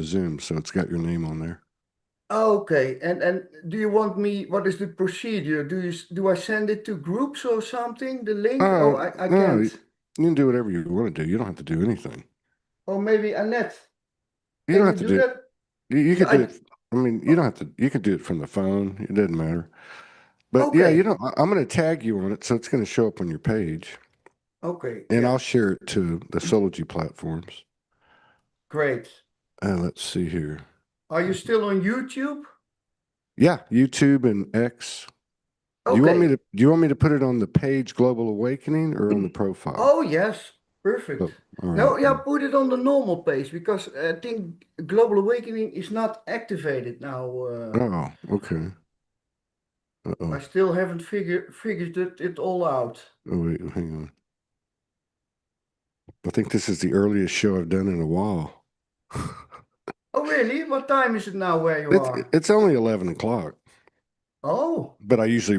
Zoom, so it's got your name on there. Okay, and do you want me, what is the procedure? Do I send it to groups or something, the link? Oh, I No, can't. you can do whatever you want to do. You don't have to do anything. Or maybe Annette, You can don't you have to do do. that? You Yeah, could do it. I mean, you don't have to. You can do it from the phone. It doesn't matter. But yeah, okay, I'm going to tag you on it, so it's going to show up on your page, okay, and yeah, I'll share it to the Soulogy platforms. great. Let's see here. Are you still on YouTube? Yeah, YouTube and X. Okay. Do you want me to put it on the page Global Awakening or on the profile? Oh, yes, perfect. Oh, all right. No, yeah, put it on the normal page because I think Global Awakening is not activated now. Oh, okay. I Uh-oh. still haven't figured it all out. Oh, wait, hang on. I think this is the earliest show I've done in a while. Oh, really? What time is it now where you are? It's only 11 o'clock, Oh, but I usually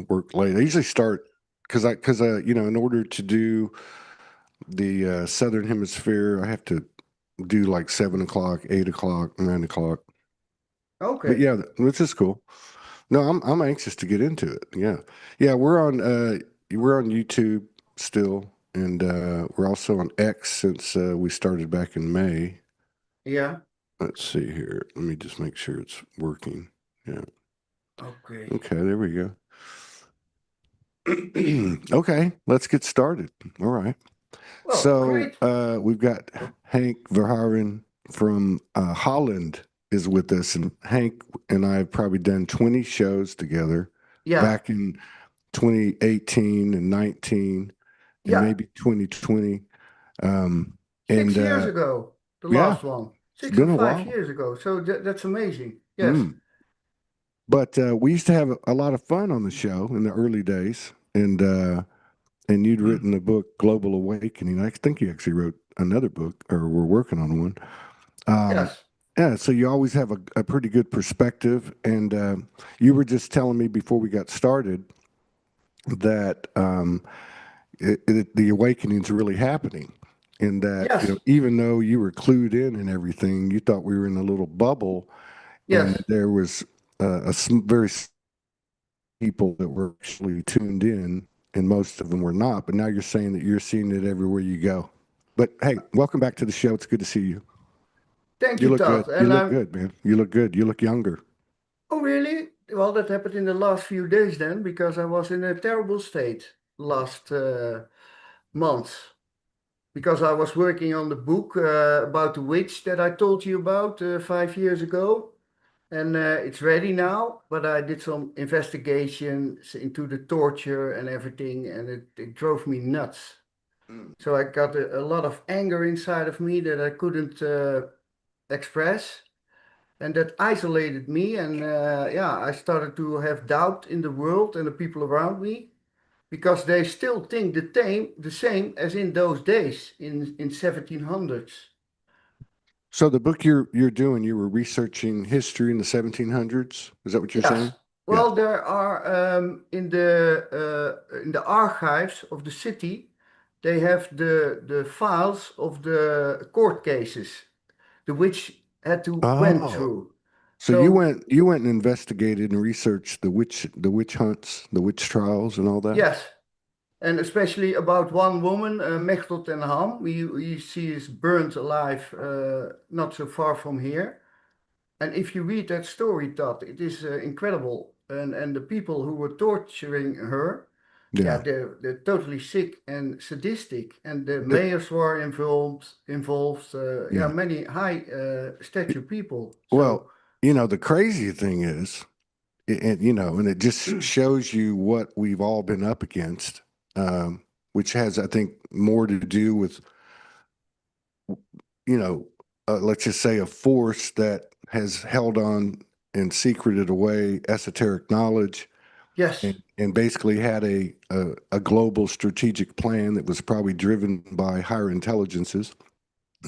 work late. I usually start because in order to do the Southern Hemisphere, I have to do like 7 o'clock, 8 o'clock, 9 o'clock. But okay. yeah, this is cool. No, I'm anxious to get into it. Yeah, yeah, we're on YouTube still, and we're also on X since we started back in May. Yeah, Let's see here. Let me just make sure it's working. Yeah. okay. Okay, there we go. Okay, let's get started. All right. Well, So great. we've got Henk Verhaeren from Holland is with us, and Hank and I have probably done 20 shows together Yeah, back in 2018 and 19 and yeah. maybe 2020. Um, and 6 years ago, the yeah, last one. it's Six or been a five while. years ago. So that's amazing. Yes. Mm. But we used to have a lot of fun on the show in the early days, and you'd written the book Global Awakening. I think you actually wrote another book, or we're working on one. Um, Yes. yeah, so you always have a pretty good perspective, and you were just telling me before we got started that the awakening's really happening, and that Yes. even though you were clued in and everything, you thought we were in a little bubble, and Yes. there was very people that were actually tuned in, and most of them were not. But now you're saying that you're seeing it everywhere you go. But hey, welcome back to the show. It's good to see you. Thank You you, look good. Todd. You And look I'm, good, man. You look good. You look younger. oh, really? Well, that happened in the last few days then, because I was in a terrible state last month. Because I was working on the book about the witch that I told you about 5 years ago. And it's ready now, but I did some investigations into the torture and everything, and it drove me nuts. Mm. So I got a lot of anger inside of me that I couldn't express, and that isolated me. And yeah, I started to have doubt in the world and the people around me because they still think the same as in those days in 1700s. So the book you're doing, you were researching history in the 1700s. Is that what you're Yes. saying? Yeah. Well, there are in the archives of the city, they have the files of the court cases, the which had to went Oh, through. so you So went and investigated and researched the witch hunts, the witch trials, and all that. yes, and especially about one woman, Mechtelt ten Ham. She is burned alive, not so far from here. And if you read that story, Todd, it is incredible. And the people who were torturing her, yeah, Yeah. they're totally sick and sadistic. And the It, mayors were involved. Yeah, yeah. many high It- stature people. So well, the crazy thing is, and it just shows you what we've all been up against, which has, I think, more to do with, you know, let's just say a force that has held on and secreted away esoteric knowledge yes, and basically had a global strategic plan that was probably driven by higher intelligences.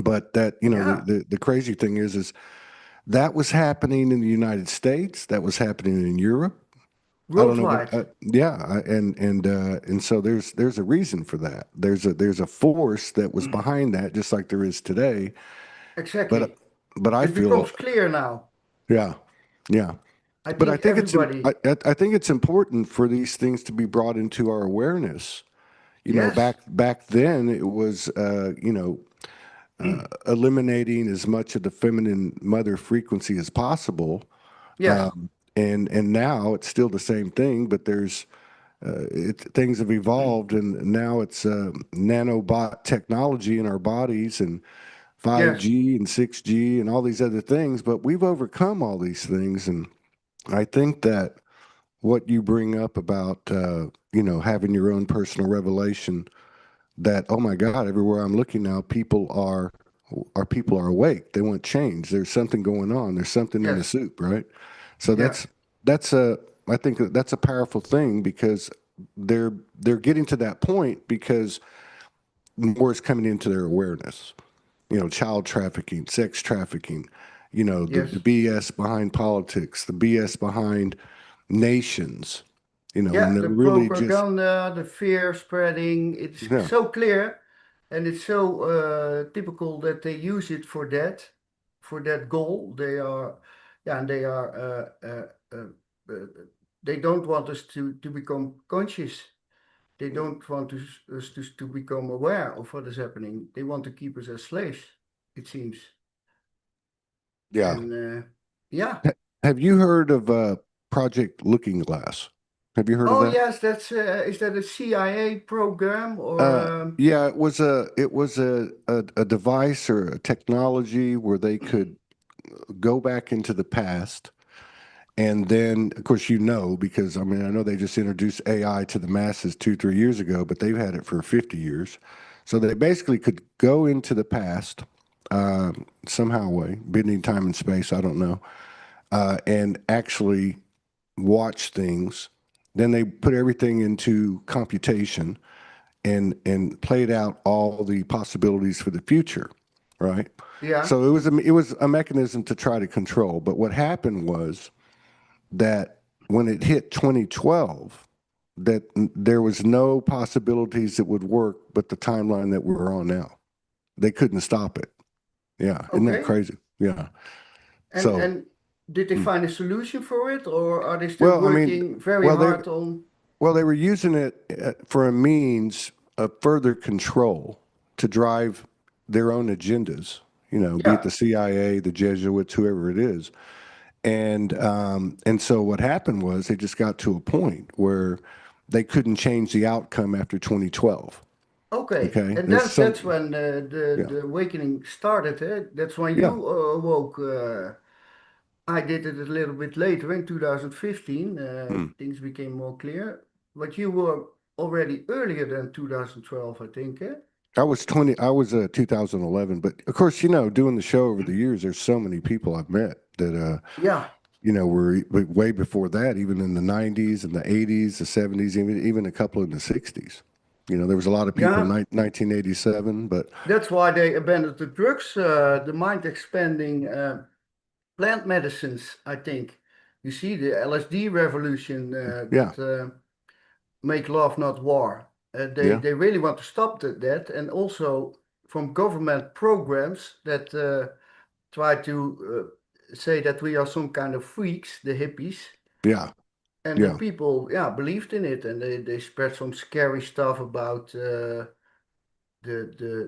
But that, yeah, the crazy thing is that was happening in the United States, that was happening in Europe. I don't know what. worldwide, Yeah, and so there's a reason for that. There's a force that was behind that, just like there is today. But exactly. but I It feel, becomes clear now. yeah, yeah. I But I think think everybody, I think it's important for these things to be brought into our awareness. You know, yes, back then it was, eliminating as much of the feminine mother frequency as possible. yes, And now it's still the same thing, but things have evolved, and now it's nanobot technology in our bodies and yes, 5G and 6G and all these other things. But we've overcome all these things, and I think that what you bring up about having your own personal revelation, that, oh my God, everywhere I'm looking now, people are awake. They want change. There's something going on. There's something in the yes, soup, right? So yeah, that's a I think that's a powerful thing, because they're getting to that point because more is coming into their awareness. Child trafficking, sex trafficking, the yes. BS behind politics, the BS behind nations, when Yeah, they're the really just, propaganda, the fear spreading, it's yeah, so clear and it's so typical that they use it for that goal. They are, yeah, and uh, they don't want us to become conscious. They don't want us to become aware of what is happening. They want to keep us as slaves, it seems. yeah. And yeah. Have you heard of Project Looking Glass? Have you heard of Oh that? yes, that's is that a CIA program or Yeah, it was a device or a technology where they could go back into the past. And then, of course, because I mean, I know they just introduced AI to the masses 2, 3 years ago, but they've had it for 50 years. So they basically could go into the past, somehow way, bending time and space, I don't know, and actually watch things. Then they put everything into computation and played out all the possibilities for the future, right? yeah. So it was a mechanism to try to control. But what happened was that when it hit 2012, that there was no possibilities that would work but the timeline that we're on now. They couldn't stop it. Yeah, isn't that Okay. crazy? Yeah. So, And did they mm. find a solution for it, or are they still well, I mean, working very well, they hard on? well they were using it for a means of further control to drive their own agendas. Be it Yeah. the CIA, the Jesuits, whoever it is. And so what happened was they just got to a point where they couldn't change the outcome after 2012. Okay. Okay, And there's that's some, when yeah, the awakening started. Eh? That's when yeah. you awoke. I did it a little bit later in 2015. Hmm. Things became more clear, but you were already earlier than 2012, I think. Eh? I was 2011, but of course, doing the show over the years, there's so many people I've met that Yeah. were way before that, even in the 90s and the 80s, the 70s, even a couple in the 60s. There was a lot of people in Yeah. 1987, but That's why they abandoned the drugs, the mind expanding plant medicines, I think. You see the LSD revolution yeah, that make love not war. yeah, They really want to stop that, and also from government programs that try to say that we are some kind of freaks, the hippies, yeah, and the yeah. people, yeah, believed in it, and they spread some scary stuff about the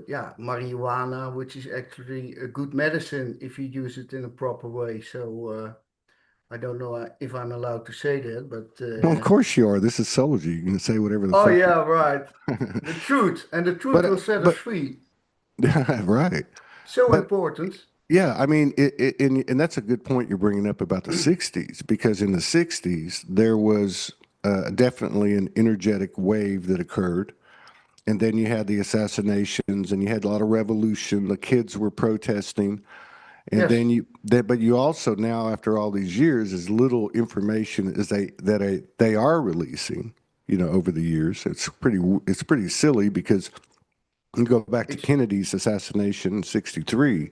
yeah marijuana, which is actually a good medicine if you use it in a proper way. So I don't know if I'm allowed to say that, but Well, of course you are. This is Soulogy. You can say whatever the oh fuck you yeah, right. want. The truth, and the truth but will set us but free. right. So But important. yeah, I mean, and that's a good point you're bringing up about the '60s, because in the '60s there was definitely an energetic wave that occurred, and then you had the assassinations, and you had a lot of revolution. The kids were protesting, and Yes, then but you also now, after all these years, as little information as they are releasing, over the years, it's pretty silly, because you go back to it's Kennedy's assassination in '63,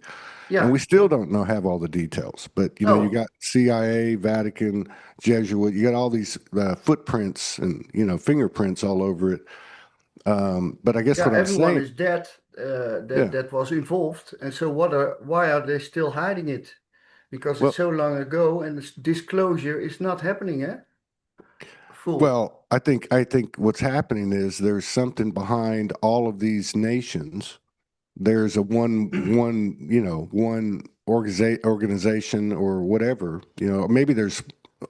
and yeah. we still don't have all the details. But you No, got CIA, Vatican, Jesuit, you got all these footprints and fingerprints all over it. But I guess Yeah, what I'm everyone saying, is dead yeah. that was involved, and so why are they still hiding it? Because it's Well, so long ago, and this disclosure is not happening, eh? Full. well, I think what's happening is there's something behind all of these nations. There's a one organization or whatever, maybe there's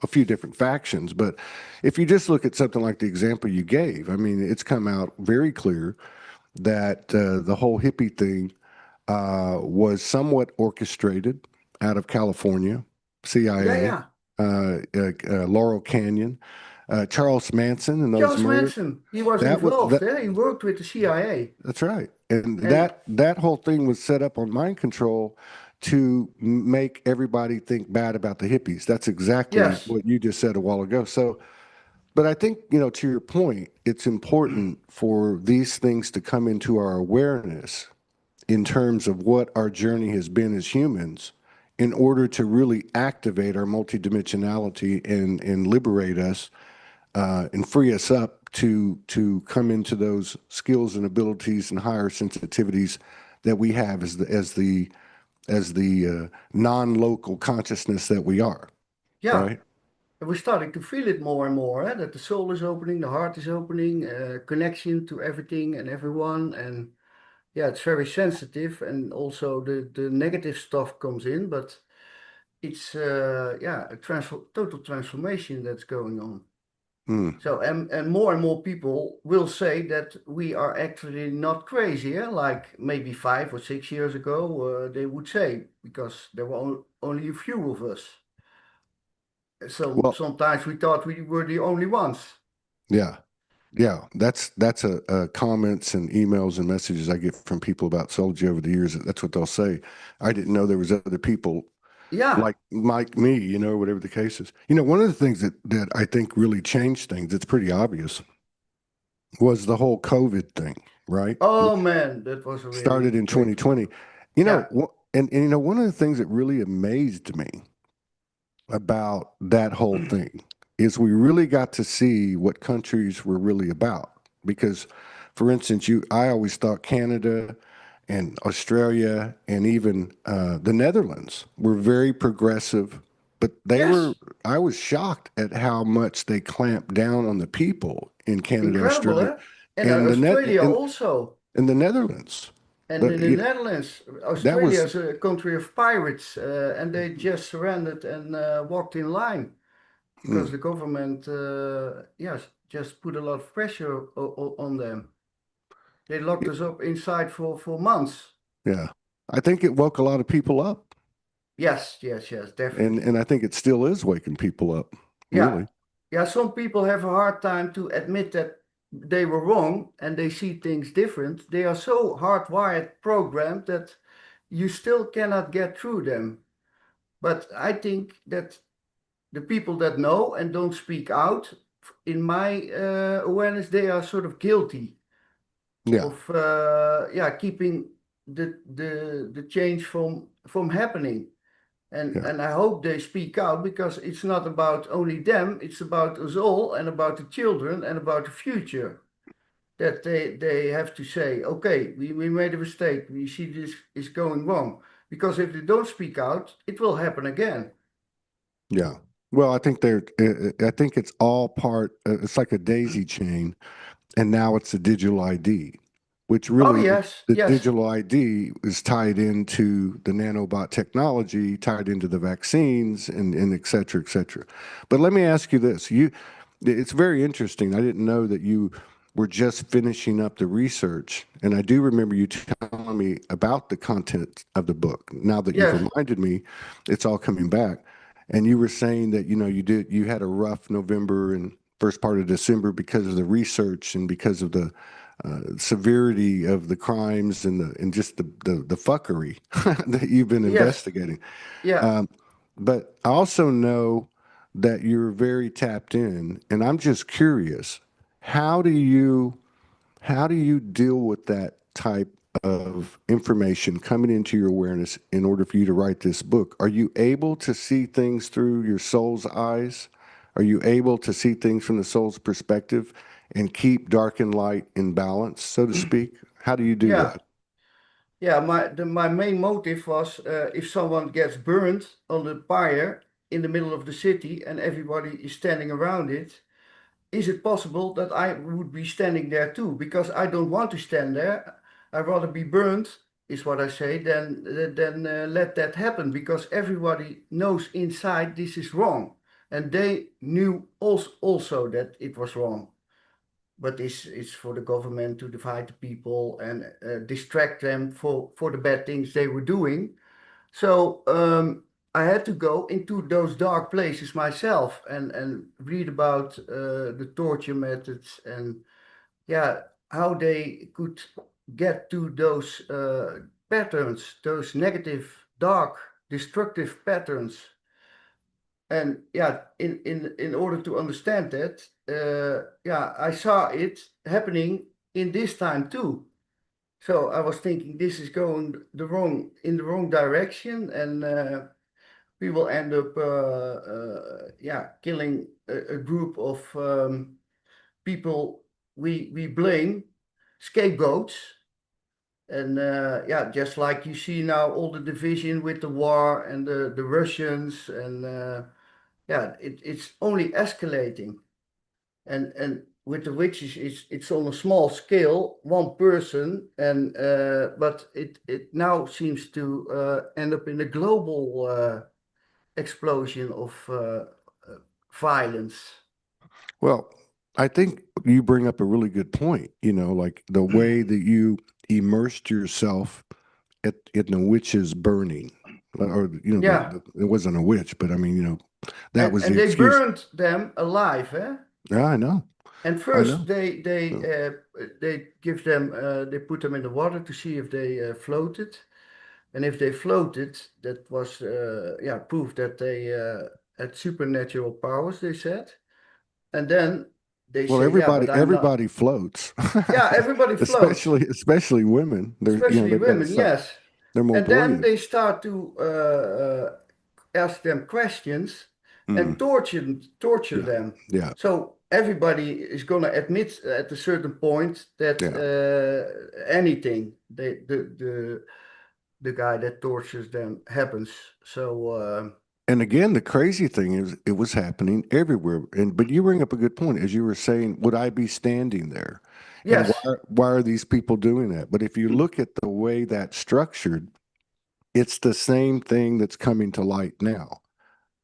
a few different factions, but if you just look at something like the example you gave, I mean, it's come out very clear that the whole hippie thing was somewhat orchestrated out of California, Yeah, CIA, yeah. Laurel Canyon, Charles Manson, and those Charles murder. Manson, he was That was involved, that. eh? He worked with the CIA. That's right. And And that whole thing was set up on mind control to make everybody think bad about the hippies. That's exactly yes, what you just said a while ago. So, but I think, to your point, it's important for these things to come into our awareness in terms of what our journey has been as humans in order to really activate our multidimensionality and liberate us and free us up to come into those skills and abilities and higher sensitivities that we have as the non-local consciousness that we are, yeah. right? And we're starting to feel it more and more, eh? That the soul is opening, the heart is opening, connection to everything and everyone. And yeah, it's very sensitive. And also the negative stuff comes in, but it's, yeah, a total transformation that's going on. Mm. So, and more people will say that we are actually not crazy, eh? Like maybe 5 or 6 years ago, they would say, because there were only a few of us. So Well, sometimes we thought we were the only ones. yeah, yeah. That's a comments and emails and messages I get from people about Soulogy over the years. That's what they'll say. I didn't know there was other people Yeah. like me, whatever the case is. One of the things that I think really changed things, it's pretty obvious, was the whole COVID thing, right? Oh Which man, that was a really started in great. 2020. Yeah. One of the things that really amazed me about that whole thing is we really got to see what countries were really about. Because, for instance, I always thought Canada and Australia and even the Netherlands were very progressive, but Yes. I was shocked at how much they clamped down on the people in Canada, Incredible, Australia, eh? And and Australia also. the Netherlands. And But in the Netherlands, that Australia was, is a country of pirates, and they just surrendered and walked in line because mm, the government, yes, just put a lot of pressure on them. They locked us up inside for months. yeah. I think it woke a lot of people up. Yes, yes, yes, And definitely. I think it still is waking people up, Yeah, really. yeah. Some people have a hard time to admit that they were wrong and they see things different. They are so hardwired, programmed that you still cannot get through them. But I think that the people that know and don't speak out, in my awareness, they are sort of guilty Yeah, of yeah, keeping the change from happening. yeah, And I hope they speak out because it's not about only them, it's about us all and about the children and about the future. That they have to say, okay, we made a mistake, we see this is going wrong. Because if they don't speak out, it will happen again. yeah. Well, I think it's all part, it's like a daisy chain, and now it's a digital ID, which Oh, really yes, the yes, digital ID is tied into the nanobot technology, tied into the vaccines, and et cetera, et cetera. But let me ask you this: it's very interesting. I didn't know that you were just finishing up the research, and I do remember you telling me about the content of the book. Now that you've yes, reminded me, it's all coming back. And you were saying that you had a rough November and first part of December because of the research and because of the severity of the crimes and just the fuckery that you've been yes, investigating. yeah. Um, but I also know that you're very tapped in, and I'm just curious, how do you how do you deal with that type of information coming into your awareness in order for you to write this book? Are you able to see things through your soul's eyes? Are you able to see things from the soul's perspective? and keep dark and light in balance, so to speak? How do you do Yeah. that? Yeah, my main motive was if someone gets burned on the pyre in the middle of the city and everybody is standing around it, is it possible that I would be standing there too? Because I don't want to stand there. I'd rather be burned, is what I say, than let that happen. Because everybody knows inside this is wrong, and they knew also that it was wrong. But this is for the government to divide the people and distract them for the bad things they were doing. So I had to go into those dark places myself and read about the torture methods and yeah, how they could get to those patterns, those negative, dark, destructive patterns. And yeah, in order to understand that, yeah, I saw it happening in this time too. So I was thinking this is going in the wrong direction, and we will end up, yeah, killing a group of people we blame, scapegoats, and yeah, just like you see now all the division with the war and the Russians, and yeah, it's only escalating, and with the witches, it's on a small scale, one person, and but it now seems to end up in a global explosion of violence. Well, I think you bring up a really good point, like the way that you immersed yourself in the witch's burning. Or, Yeah, it wasn't a witch, but I mean, that was and the they excuse. burned them alive, eh? Yeah, I know. And I first know. they give them they put them in the water to see if they floated, and if they floated, that was yeah, proof that they had supernatural powers. They said, and then they Well, say, yeah, but I'm not. everybody floats, Yeah, everybody floats, especially women. especially They've got women. some. Yes, They're more and then buoyant. they start to ask them questions and Mm, torture yeah, them. yeah, So everybody is going to admit at a certain point that yeah. anything the guy that tortures them happens. So And again, the crazy thing is, it was happening everywhere. And but you bring up a good point, as you were saying, would I be standing there? And yes, why are these people doing that? But if you look at the way that's structured, it's the same thing that's coming to light now.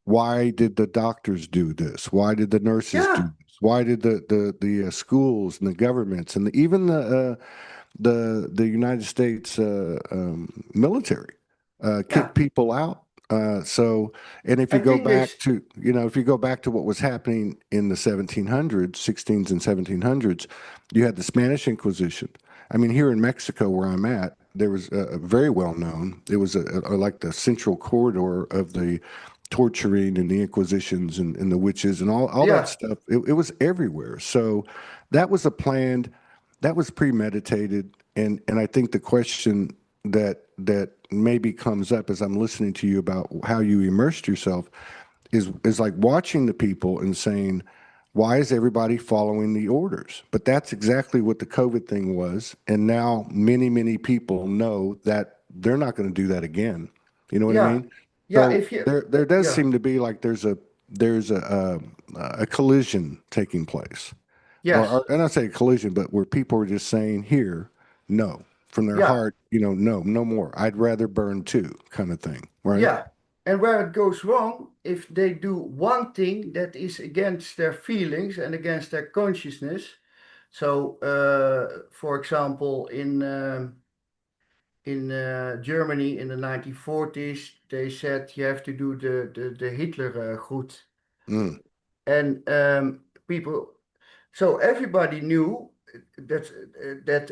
Why did the doctors do this? Why did the nurses do yeah, this? Why did the schools and the governments and even the United States military yeah. kick people out? So, and if I you go think they back to, if you go back to what was happening in the 1700s, 16s and 1700s, you had the Spanish Inquisition. I mean, here in Mexico, where I'm at, there was a very well known. It was like the central corridor of the torturing and the inquisitions and the witches and all that yeah, stuff. It was everywhere. So that was a planned, that was premeditated, and I think the question that maybe comes up as I'm listening to you about how you immersed yourself is like watching the people and saying, why is everybody following the orders? But that's exactly what the COVID thing was, and now many people know that they're not going to do that again. You know what I yeah, mean? yeah. So If you there does yeah, seem to be like there's a collision taking place, yes, and I say collision, but where people are just saying here, no, from their yeah. heart, no more. I'd rather burn too, kind of thing, right? Yeah, and where it goes wrong, if they do one thing that is against their feelings and against their consciousness. So, for example, in Germany in the 1940s, they said you have to do the Hitler groet, Mm, and people. So everybody knew that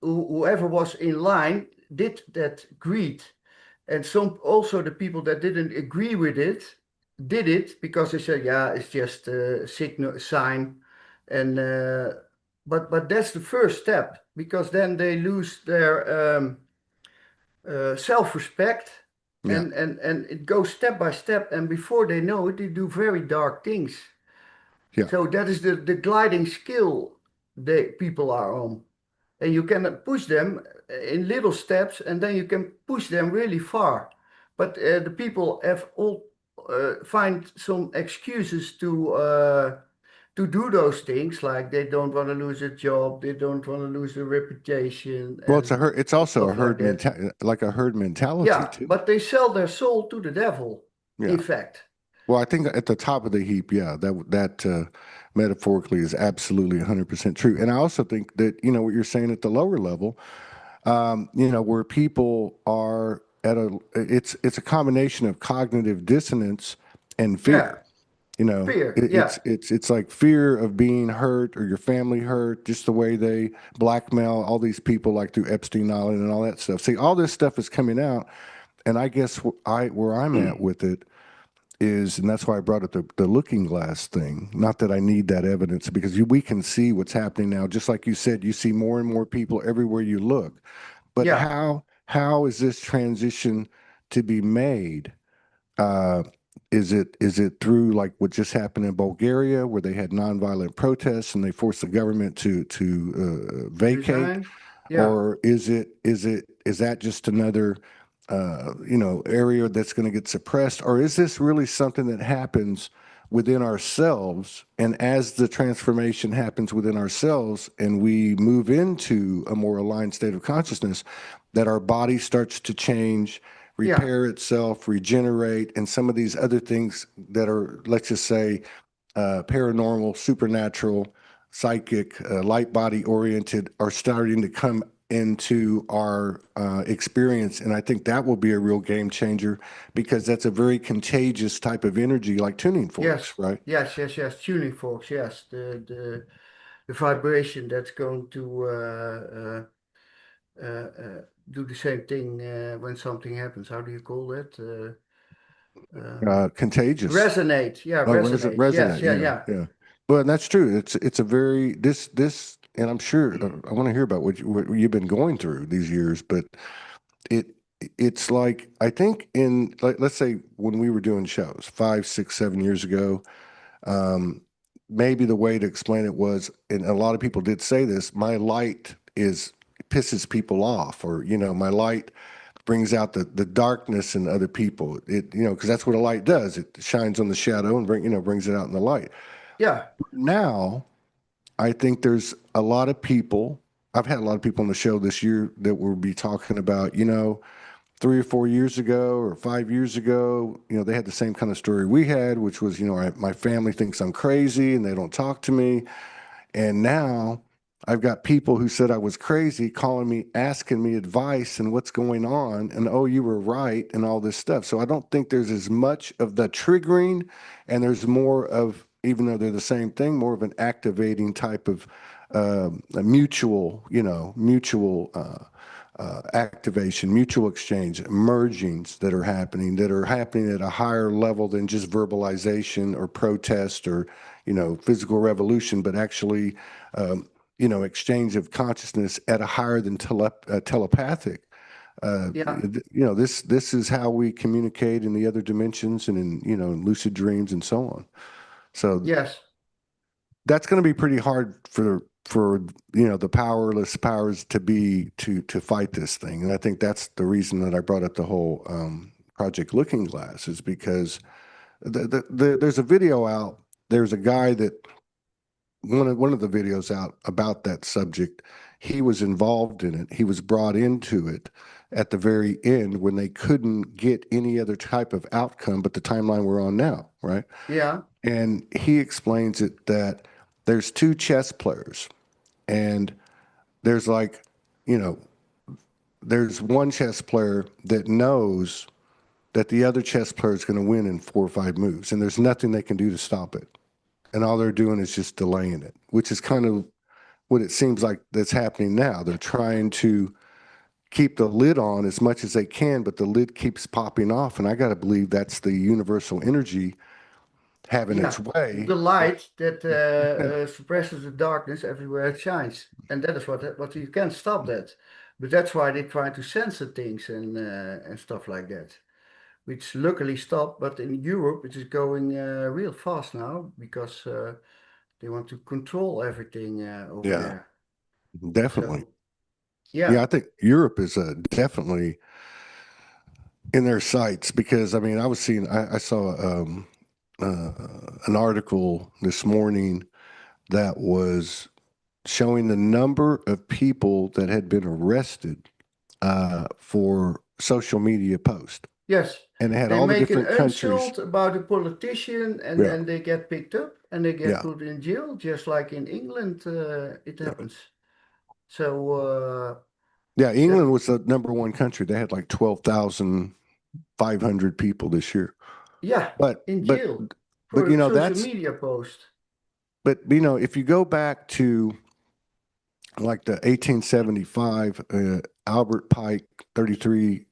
whoever was in line did that greet. And some also the people that didn't agree with it did it because they said, yeah, it's just a signal sign. And but that's the first step because then they lose their self-respect yeah, and it goes step by step. And before they know it, they do very dark things. yeah. So that is the gliding skill. they people are on. And you can push them in little steps, and then you can push them really far. But the people have all find some excuses to do those things, like they don't want to lose a job, they don't want to lose their reputation, Well, and it's also a stuff like herd that. like a herd mentality Yeah, too. but they sell their soul to the devil, Yeah. in fact. Well, I think at the top of the heap, yeah, that metaphorically is absolutely 100% true. And I also think that, what you're saying at the lower level, where people are it's a combination of cognitive dissonance and Yeah, fear. You know, fear. Yeah, it's like fear of being hurt or your family hurt, just the way they blackmail all these people like through Epstein Island and all that stuff. See, all this stuff is coming out, and I guess where I'm at with it is, and that's why I brought up the looking glass thing. Not that I need that evidence because we can see what's happening now. Just like you said, you see more and more people everywhere you look. But yeah, how is this transition to be made? Uh, is it through like what just happened in Bulgaria, where they had nonviolent protests and they forced the government to vacate, resign. Yeah, or is that just another area that's going to get suppressed, or is this really something that happens within ourselves? And as the transformation happens within ourselves, and we move into a more aligned state of consciousness, that our body starts to change, yeah, repair itself, regenerate, and some of these other things that are, let's just say, paranormal, supernatural, psychic, light body oriented are starting to come into our experience. And I think that will be a real game changer because that's a very contagious type of energy, like tuning forks, yes, right? yes, yes, yes. Tuning forks. Yes, the vibration that's going to do the same thing when something happens. How do you call it? Contagious. Resonate. Yeah, Oh, resonate. Yes, resonate. yeah, Yeah, yeah, yeah. Well, and that's true. It's a very this, and I'm sure I want to hear about what you've been going through these years, but it it's like I think in like let's say when we were doing shows 5, 6, 7 years ago, um, maybe the way to explain it was, and a lot of people did say this, my light is pisses people off, or my light brings out the darkness in other people. It because that's what a light does. It shines on the shadow and brings it out in the light. yeah, Now, I think there's a lot of people. I've had a lot of people on the show this year that will be talking about, 3 or 4 years ago or 5 years ago, they had the same kind of story we had, which was, my family thinks I'm crazy and they don't talk to me. And now I've got people who said I was crazy calling me, asking me advice and what's going on, and oh, you were right, and all this stuff. So I don't think there's as much of the triggering, and there's more of, even though they're the same thing, more of an activating type of a mutual, mutual activation, mutual exchange, mergings that are happening at a higher level than just verbalization or protest or, physical revolution, but actually, exchange of consciousness at a higher than telepathic. yeah, This is how we communicate in the other dimensions and in, lucid dreams and so on. So yes, that's going to be pretty hard for the powerless powers to fight this thing. And I think that's the reason that I brought up the whole Project Looking Glass is because there's a video out. There's a guy that one of the videos out about that subject. He was involved in it. He was brought into it at the very end when they couldn't get any other type of outcome but the timeline we're on now, right? yeah, And he explains it that there's two chess players, and there's like, you know, there's one chess player that knows that the other chess player is going to win in 4 or 5 moves, and there's nothing they can do to stop it. And all they're doing is just delaying it, which is kind of what it seems like that's happening now. They're trying to keep the lid on as much as they can, but the lid keeps popping off. And I got to believe that's the universal energy having yeah. its way. The light that Yeah. suppresses the darkness everywhere it shines, and that is what you can't stop that. But that's why they try to censor things and stuff like that, which luckily stopped. But in Europe, it is going real fast now because They want to control everything over Yeah, there. definitely. So Yeah, yeah, I think Europe is definitely in their sights because I mean, I saw uh, an article this morning that was showing the number of people that had been arrested for social media posts, yes, and it had they all the make an different countries. insult about a politician and Yeah, then they get picked up and they get yeah, put in jail, just like in England it yeah. happens. So Yeah, that England was the number one country. They had like 12,500 people this year. yeah, But in but jail but for a social media post. if you go back to like the 1875, Albert Pike, 33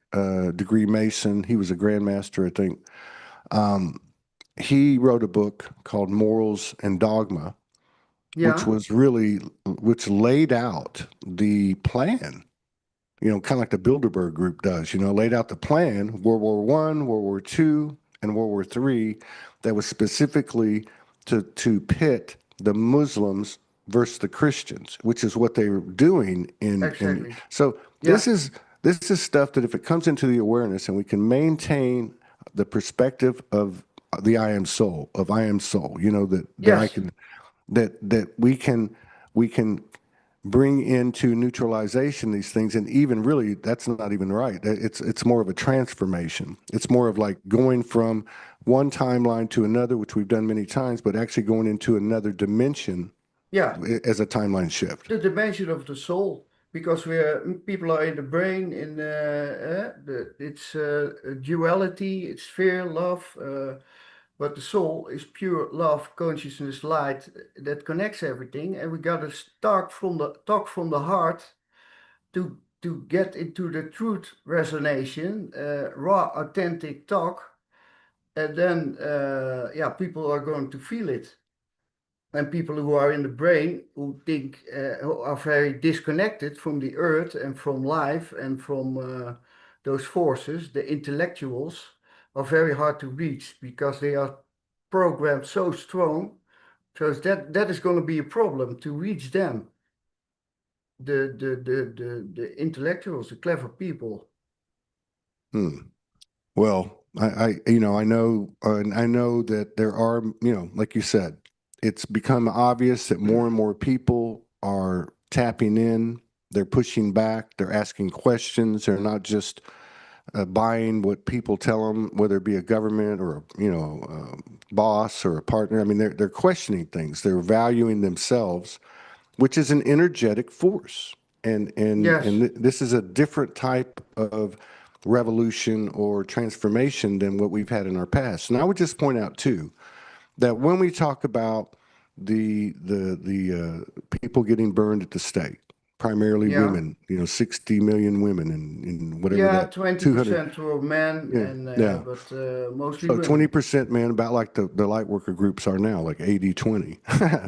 degree Mason, he was a grandmaster, I think. Um, he wrote a book called Morals and Dogma, Yeah, which laid out the plan, kind of like the Bilderberg Group does, laid out the plan, World War One, World War Two, and World War Three, that was specifically to pit the Muslims versus the Christians, which is what they were doing in exactly. so Yeah, this is stuff that if it comes into the awareness and we can maintain the perspective of the I am soul, that I yes, can that we can bring into neutralization these things, and even really that's not even right. It's more of a transformation. It's more of like going from one timeline to another, which we've done many times, but actually going into another dimension yeah. as a timeline shift. The dimension of the soul, because people are in the brain, in it's duality, it's fear, love, but the soul is pure love, consciousness, light that connects everything, and we gotta talk from the heart to get into the truth resonation, raw, authentic talk, and then yeah, people are going to feel it. And people who are in the brain who think who are very disconnected from the earth and from life and from those forces, the intellectuals are very hard to reach because they are programmed so strong. So that is going to be a problem to reach them, the intellectuals, the clever people. Hmm. Well, I know that there are, like you said, it's become obvious that more and more people are tapping in. They're pushing back. They're asking questions. They're not just buying what people tell them, whether it be a government or a boss or a partner. I mean, they're questioning things. They're valuing themselves, which is an energetic force. Yes, This is a different type of revolution or transformation than what we've had in our past. And I would just point out too that when we talk about the people getting burned at the stake, primarily yeah, women, 60 million women and whatever yeah. that 200, 20% were men, yeah, and yeah. but mostly So women. 20%, man, about like the light worker groups are now, like 80-20.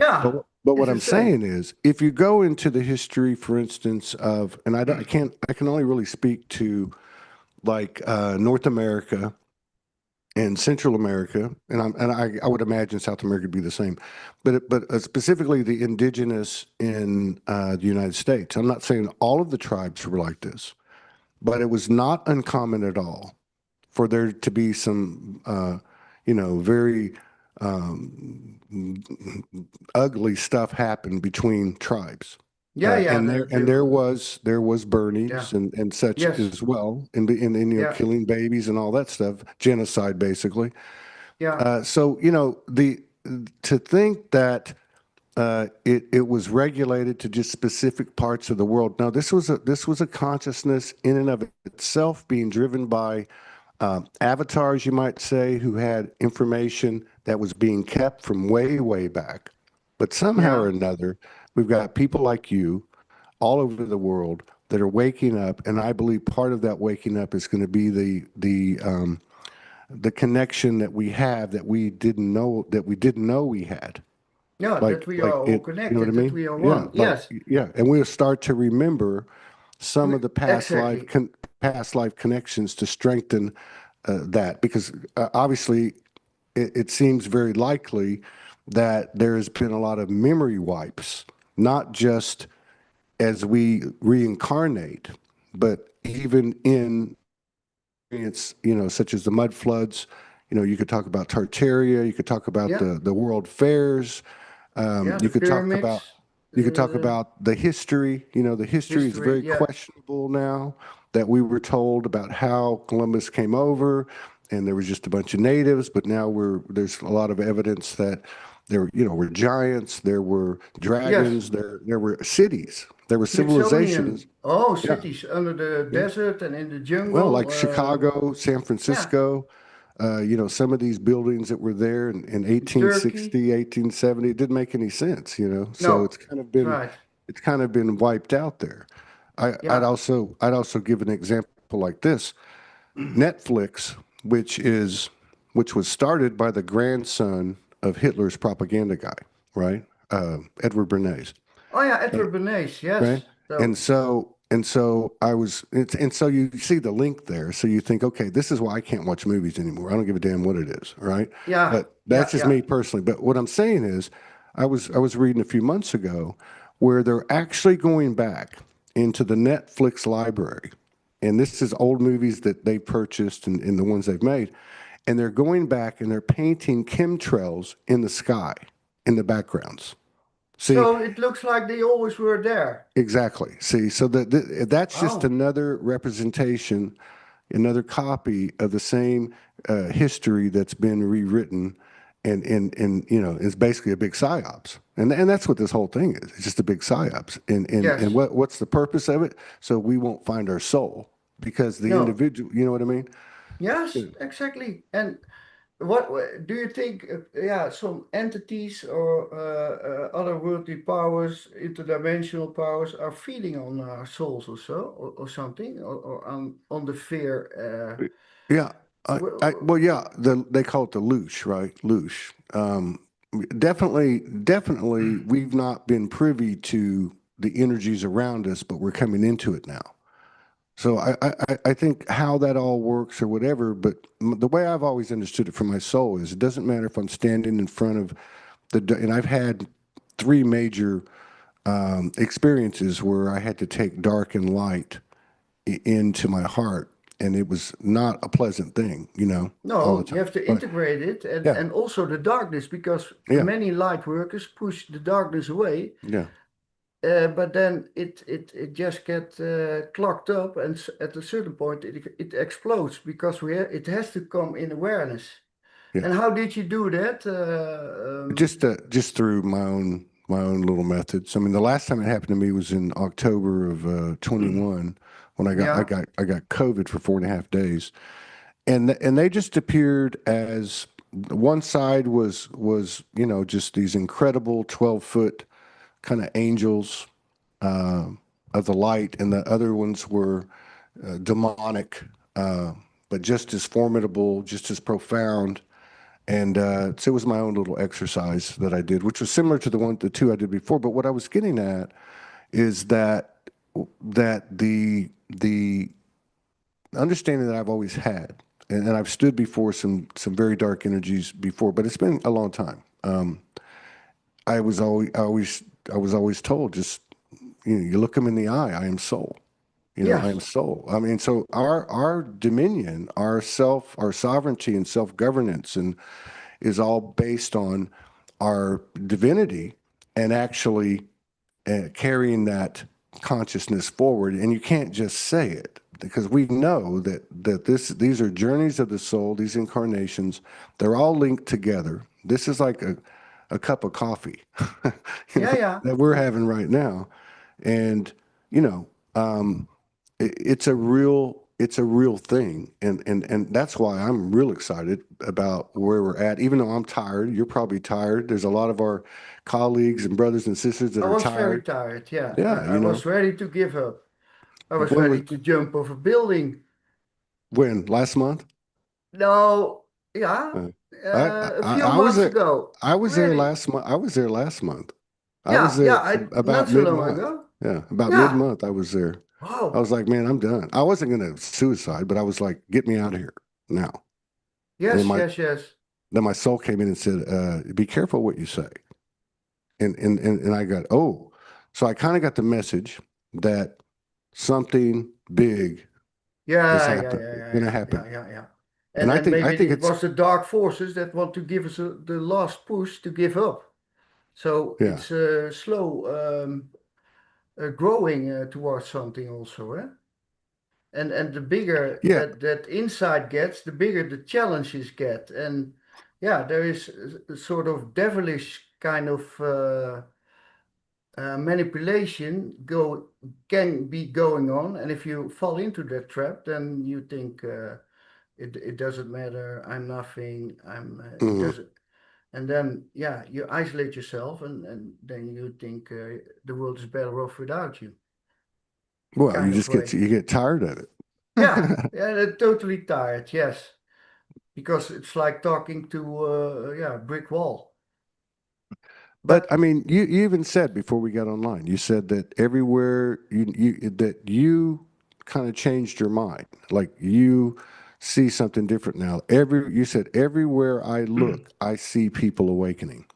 Yeah, But it's what the I'm same. saying is, if you go into the history, for instance, of, and I can only really speak to like North America and Central America, I would imagine South America would be the same, but specifically the indigenous in the United States. I'm not saying all of the tribes were like this, but it was not uncommon at all for there to be some, very um, ugly stuff happen between tribes. Yeah, yeah, And there was yeah, burnings and such yes, as well, and yeah, killing babies and all that stuff, genocide basically. yeah, So the to think that it was regulated to just specific parts of the world. No, this was a consciousness in and of itself being driven by avatars, you might say, who had information that was being kept from way, way back. But somehow or yeah. another, we've got people like you all over the world that are waking up, and I believe part of that waking up is going to be the connection that we have that we didn't know we had. Yeah, that we Like are all it, you know what I connected, that mean? we are Yeah, one. Yes, and we'll start to remember some we of the exactly. past life connections to strengthen that because obviously it seems very likely that there's been a lot of memory wipes, not just as we reincarnate, but even in experience, such as the mud floods. You could talk about Tartaria, you could talk about Yeah, the world fairs, yeah, the you could talk pyramids, about the history. The history is history. very Yeah, questionable now, that we were told about how Columbus came over and there was just a bunch of natives, but now there's a lot of evidence that there, were giants, there were yes, dragons, there were cities, there were Smithsonian. civilizations. Oh, Yeah, cities under the yeah. desert and in the Well, jungle. like Chicago, San Yeah, Francisco, some of these buildings that were there in Turkey. 1860, 1870, it didn't make any sense. So No, right. it's kind of been wiped out there. Yeah. I'd also give an example like this. Netflix, which was started by the grandson of Hitler's propaganda guy, right? Edward Bernays. Oh yeah, Edward Bernays. Right. Yes. And so and so you see the link there. So you think, okay, this is why I can't watch movies anymore. I don't give a damn what it is. Right. Yeah, But yeah, that's just yeah. me personally. But what I'm saying is, I was reading a few months ago where they're actually going back into the Netflix library. And this is old movies that they purchased and the ones they've made. And they're going back and they're painting chemtrails in the sky, in the backgrounds. See, So it looks like they always were there. exactly. See, so that's just Oh, another representation, another copy of the same history that's been rewritten, and it's basically a big psyops, and that's what this whole thing is. It's just a big psyops, and yes. what's the purpose of it? So we won't find our soul because the No. individual, you know what I mean? Yes, Yeah. exactly. And do you think, yeah, some entities or other worldly powers, interdimensional powers, are feeding on our souls or so, or something, or on the fear? Yeah. Well, Well, yeah, they call it the loosh, right? Loosh. Definitely, we've not been privy to the energies around us, but we're coming into it now. So I think how that all works or whatever, but the way I've always understood it for my soul is it doesn't matter if I'm standing in front of and I've had three major experiences where I had to take dark and light into my heart, and it was not a pleasant thing, all the no, you time. have to But integrate it, yeah, and also the darkness, because yeah, many light workers push the darkness away. yeah, But then it just get clogged up, and at a certain point it explodes because it has to come in awareness. yeah. And how did you do that? Just through my own little methods. I mean, the last time it happened to me was in October of 21 when Yeah. I got COVID for 4.5 days, and they just appeared as one side was just these incredible 12-foot kind of angels uh, of the light, and the other ones were demonic, but just as formidable, just as profound. And so it was my own little exercise that I did, which was similar to the two I did before. But what I was getting at is that the understanding that I've always had, and I've stood before some very dark energies before, but it's been a long time. I was always told, just you look them in the eye. I am soul. I am Yes. soul. I mean, so our dominion, our sovereignty and self governance, and is all based on our divinity and actually carrying that consciousness forward. And you can't just say it because we know that these are journeys of the soul, these incarnations, they're all linked together. This is like a cup of coffee, Yeah, yeah. that we're having right now. And, you know, it's a real thing, and that's why I'm real excited about where we're at. Even though I'm tired, you're probably tired. There's a lot of our colleagues and brothers and sisters that I are was very tired. tired. Yeah, Yeah, I was ready to give up. I was when was ready to jump off a building. when last month? No, yeah, Uh, I, a I few I was months there. ago. I was there Really? last month. I was there last month. I was Yeah, there yeah. Not about so mid long month. ago. Yeah, about mid Yeah. month. I was there. I Wow. was like, man, I'm done. I wasn't gonna suicide, but I was like, get me out of here now. And Yes, my yes, yes. then my soul came in and said, "Be careful what you say." And I got, oh, so I kind of got the message that something big is Yeah, yeah, happen yeah, yeah, going to yeah, yeah, happen. yeah, yeah. And And I maybe think it it's, was the dark forces that want to give us the last push to give up. So yeah, it's slow growing towards something also, eh? And the bigger yeah. that insight gets, the bigger the challenges get. And yeah, there is a sort of devilish kind of manipulation can be going on. And if you fall into that trap, then you think it doesn't matter. I'm nothing. It Mhm. doesn't. And then yeah, you isolate yourself, and then you think the world is better off without you, Well, kind of way. you get tired of it. Yeah, yeah, they're totally tired. Yes, because it's like talking to yeah, a brick wall. But But I mean, you even said before we got online, you said that everywhere that you kind of changed your mind, like you see something different now. You said everywhere I look, I see people awakening,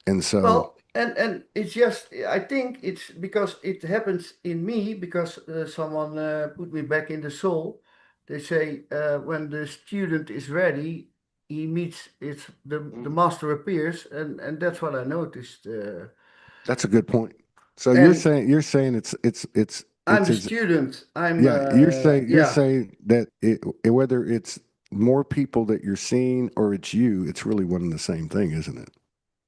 and so well, and it's just I think it's because it happens in me because someone put me back in the soul. They say when the student is ready, he meets it's the master appears, and that's what I noticed. that's a good point. So And you're saying I'm it's the as student. I'm yeah, you're yeah. saying that whether it's more people that you're seeing or it's you, it's really one and the same thing, isn't it?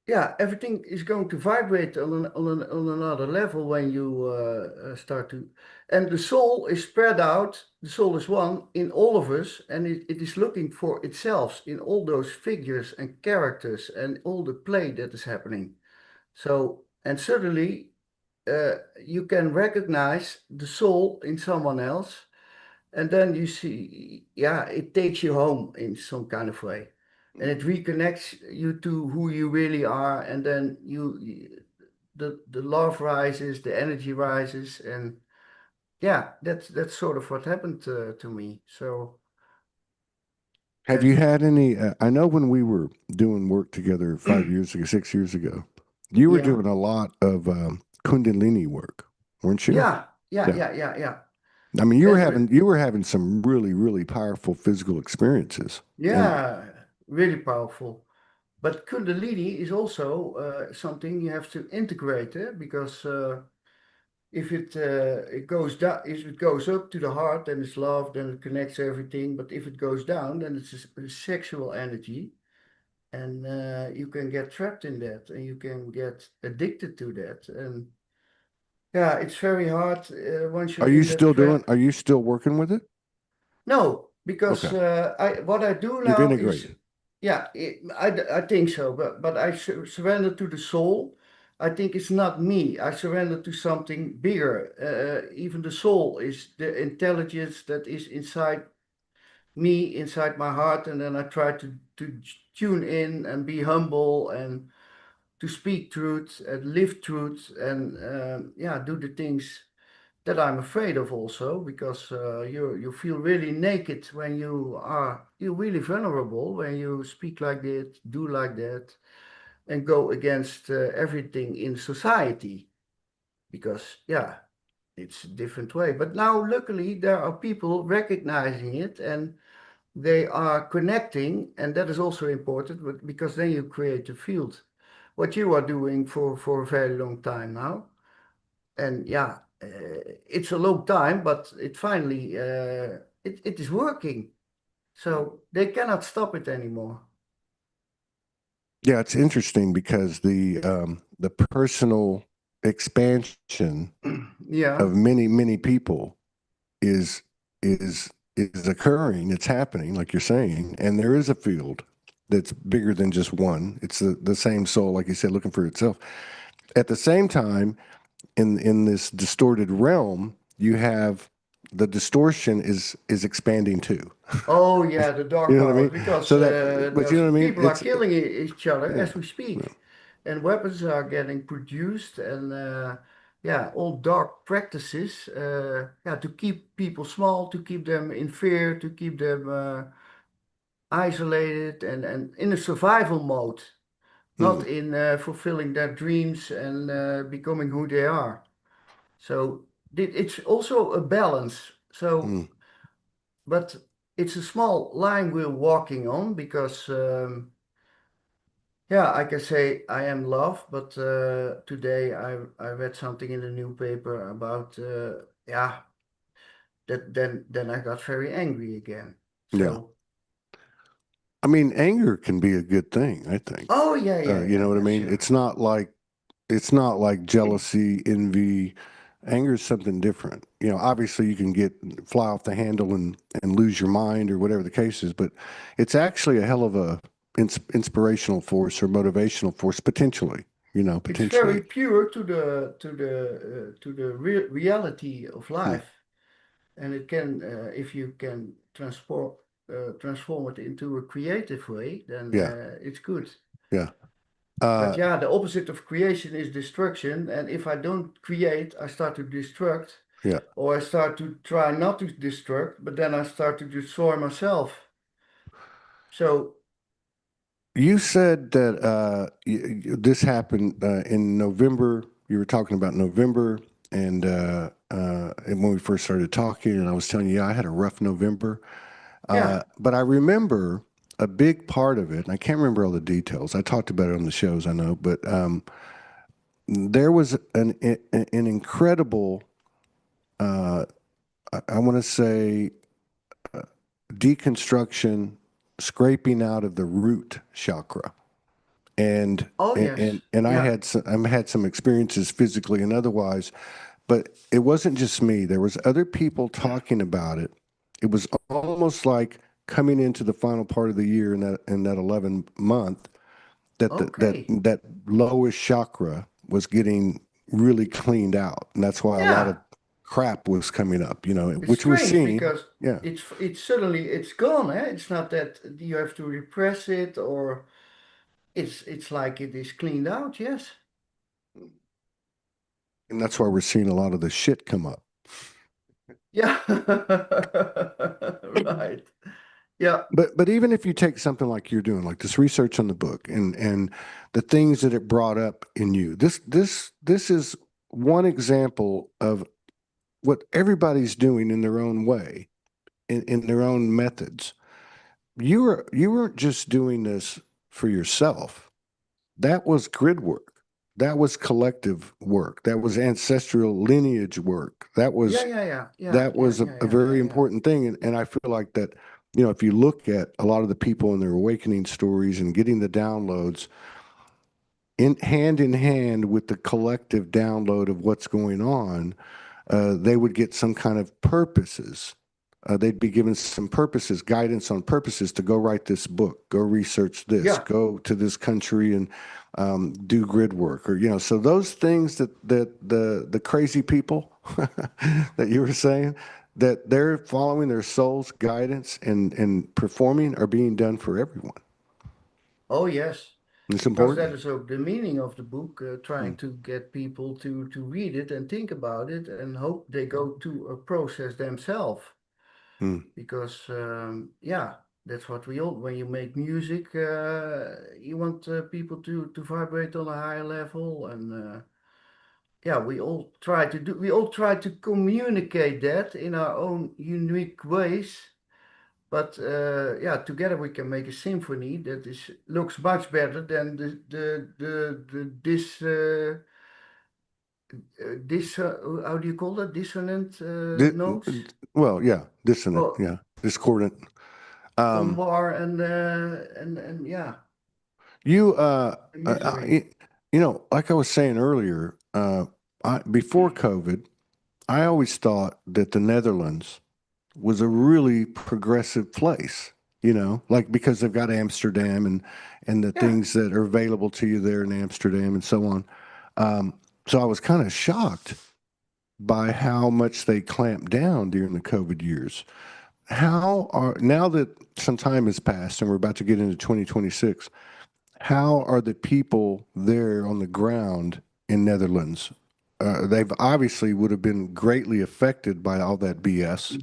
Yeah, everything is going to vibrate on another level when you start to. And the soul is spread out, the soul is one in all of us, and it is looking for itself in all those figures and characters and all the play that is happening. So, and suddenly you can recognize the soul in someone else, and then you see, yeah, it takes you home in some kind of way, and it reconnects you to who you really are, and then the love rises, the energy rises, and yeah, that's sort of what happened to me. So Have you and had any? I know when we were doing work together 5 years ago, 6 years ago, you were yeah, doing a lot of Kundalini work, weren't you? yeah, yeah, Yeah. yeah, yeah, yeah, I mean, and you were having some really really powerful physical experiences, and yeah, really powerful. But Kundalini is also something you have to integrate, because if it goes down, if it goes up to the heart, then it's love, then it connects everything. But if it goes down, then it's a sexual energy, and you can get trapped in that, and you can get addicted to that. And yeah, it's very hard once you're in that trap. are you still working with it? No, because Okay, I what I do you've now is, integrated. yeah, I think so, but I surrender to the soul. I think it's not me. I surrender to something bigger. Even the soul is the intelligence that is inside me, inside my heart, and then I try to tune in and be humble and to speak truth and live truth and yeah, do the things that I'm afraid of also because you feel really naked when you're really vulnerable when you speak like that, do like that, and go against everything in society because yeah, it's a different way. But now luckily there are people recognizing it and they are connecting, and that is also important because then you create a field. What you are doing for a very long time now, and yeah, it's a long time, but it finally it is working. So they cannot stop it anymore. Yeah, it's interesting because the personal expansion Yeah. of many people is is occurring. It's happening, like you're saying, and there is a field that's bigger than just one. It's the same soul, like you said, looking for itself. At the same time, in this distorted realm, you have the distortion is expanding too. Oh yeah, the You dark know what I powers mean? because So that, but you those know what I mean? people are killing each other Yeah, as we yeah. speak, and weapons are getting produced, and yeah, all dark practices, yeah, to keep people small, to keep them in fear, to keep them isolated and in a survival mode, not Mm, in fulfilling their dreams and becoming who they are. So it's also a balance. So, mm, but it's a small line we're walking on because, yeah, I can say I am love, but today I read something in the newspaper about, yeah, that then I got very angry again. yeah. So, I mean, anger can be a good thing, I think. oh yeah, yeah, You yeah, know what I yeah, mean? sure. It's not like jealousy, envy. Anger is something different. You know, obviously you can get fly off the handle and lose your mind or whatever the case is, but it's actually a hell of a inspirational force or motivational force potentially. You know, It's very potentially. pure to the reality of Hmm. life, and it can if you can transform it into a creative way, then Yeah, it's good. yeah, But uh, yeah, the opposite of creation is destruction, and if I don't create, I start to destruct, yeah. or I start to try not to destruct, but then I start to destroy myself. So You said that this happened in November. You were talking about November, and when we first started talking, and I was telling you, yeah, I had a rough November. yeah, But I remember a big part of it, and I can't remember all the details. I talked about it on the shows, I know, but there was an incredible, I want to say, deconstruction, scraping out of the root chakra. and oh and yes, and and yeah, I had some experiences physically and otherwise, but it wasn't just me. There was other people talking about it. It was almost like coming into the final part of the year in that 11 month that okay, that lowest chakra was getting really cleaned out, and that's why a lot of yeah. crap was coming up. You know, It's which we're strange seeing. because Yeah, it's suddenly it's gone, eh? It's not that you have to repress it or it's like it is cleaned out, yes. and that's why we're seeing a lot of the shit come up. Yeah. Right. Yeah. But even if you take something like you're doing, like this research on the book and the things that it brought up in you, this is one example of what everybody's doing in their own way, in their own methods. You weren't just doing this for yourself. That was grid work. That was collective work. That was ancestral lineage work. Yeah, yeah, yeah. Yeah, That yeah, was yeah, a yeah, yeah, very yeah. important thing. And I feel like that, you know, if you look at a lot of the people in their awakening stories and getting the downloads in hand with the collective download of what's going on, they would get some kind of purposes. They'd be given some purposes, guidance on purposes to go write this book, go research this, Yeah. go to this country and do grid work, or you know. So those things that the crazy people that you were saying that they're following their soul's guidance and performing are being done for everyone. Oh, yes. It's Because that important. is the meaning of the book, trying Mm, to get people to read it and think about it and hope they go to a process themselves. mm. Because yeah, that's what we all when you make music, you want people to vibrate on a higher level, and yeah, we all try to communicate that in our own unique ways. But yeah, together we can make a symphony that is looks much better than the this how do you call that, dissonant Di- notes, well, yeah, dissonant, or yeah, discordant. on Um, bar and yeah, You, misery. you know, like I was saying earlier, before COVID, I always thought that the Netherlands was a really progressive place. You know, like because they've got Amsterdam and the Yeah. things that are available to you there in Amsterdam and so on. Um, so I was kind of shocked by how much they clamped down during the COVID years. How are now that some time has passed and we're about to get into 2026? How are the people there on the ground in Netherlands? They've obviously would have been greatly affected by all that BS.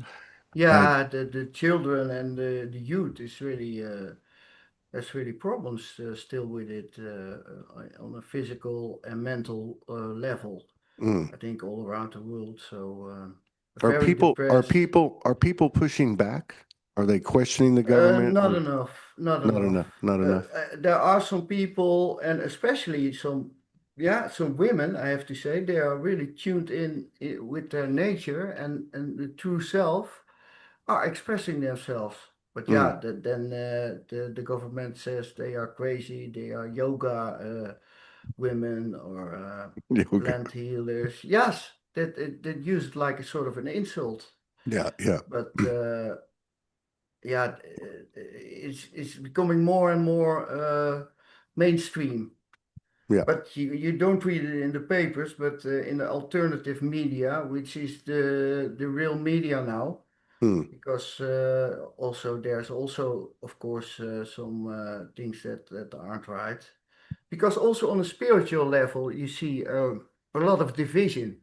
Uh, Yeah, the children and the youth is really there's really problems still with it on a physical and mental level. mm. I think all around the world. So Are very depressed. people pushing back? Are they questioning the government Not or enough, not not enough. enough? Not enough. There are some people, and especially some, yeah, some women, I have to say, they are really tuned in with their nature and the true self are expressing themselves. But Mm. yeah, then the government says they are crazy, they are yoga women or Yoga. plant healers. Yes, that used like a sort of an insult. Yeah, yeah, But yeah, it's becoming more and more mainstream. yeah. But you don't read it in the papers, but in the alternative media, which is the real media now. Mm. Because also there's also, of course, some things that aren't right. Because also on a spiritual level, you see a lot of division.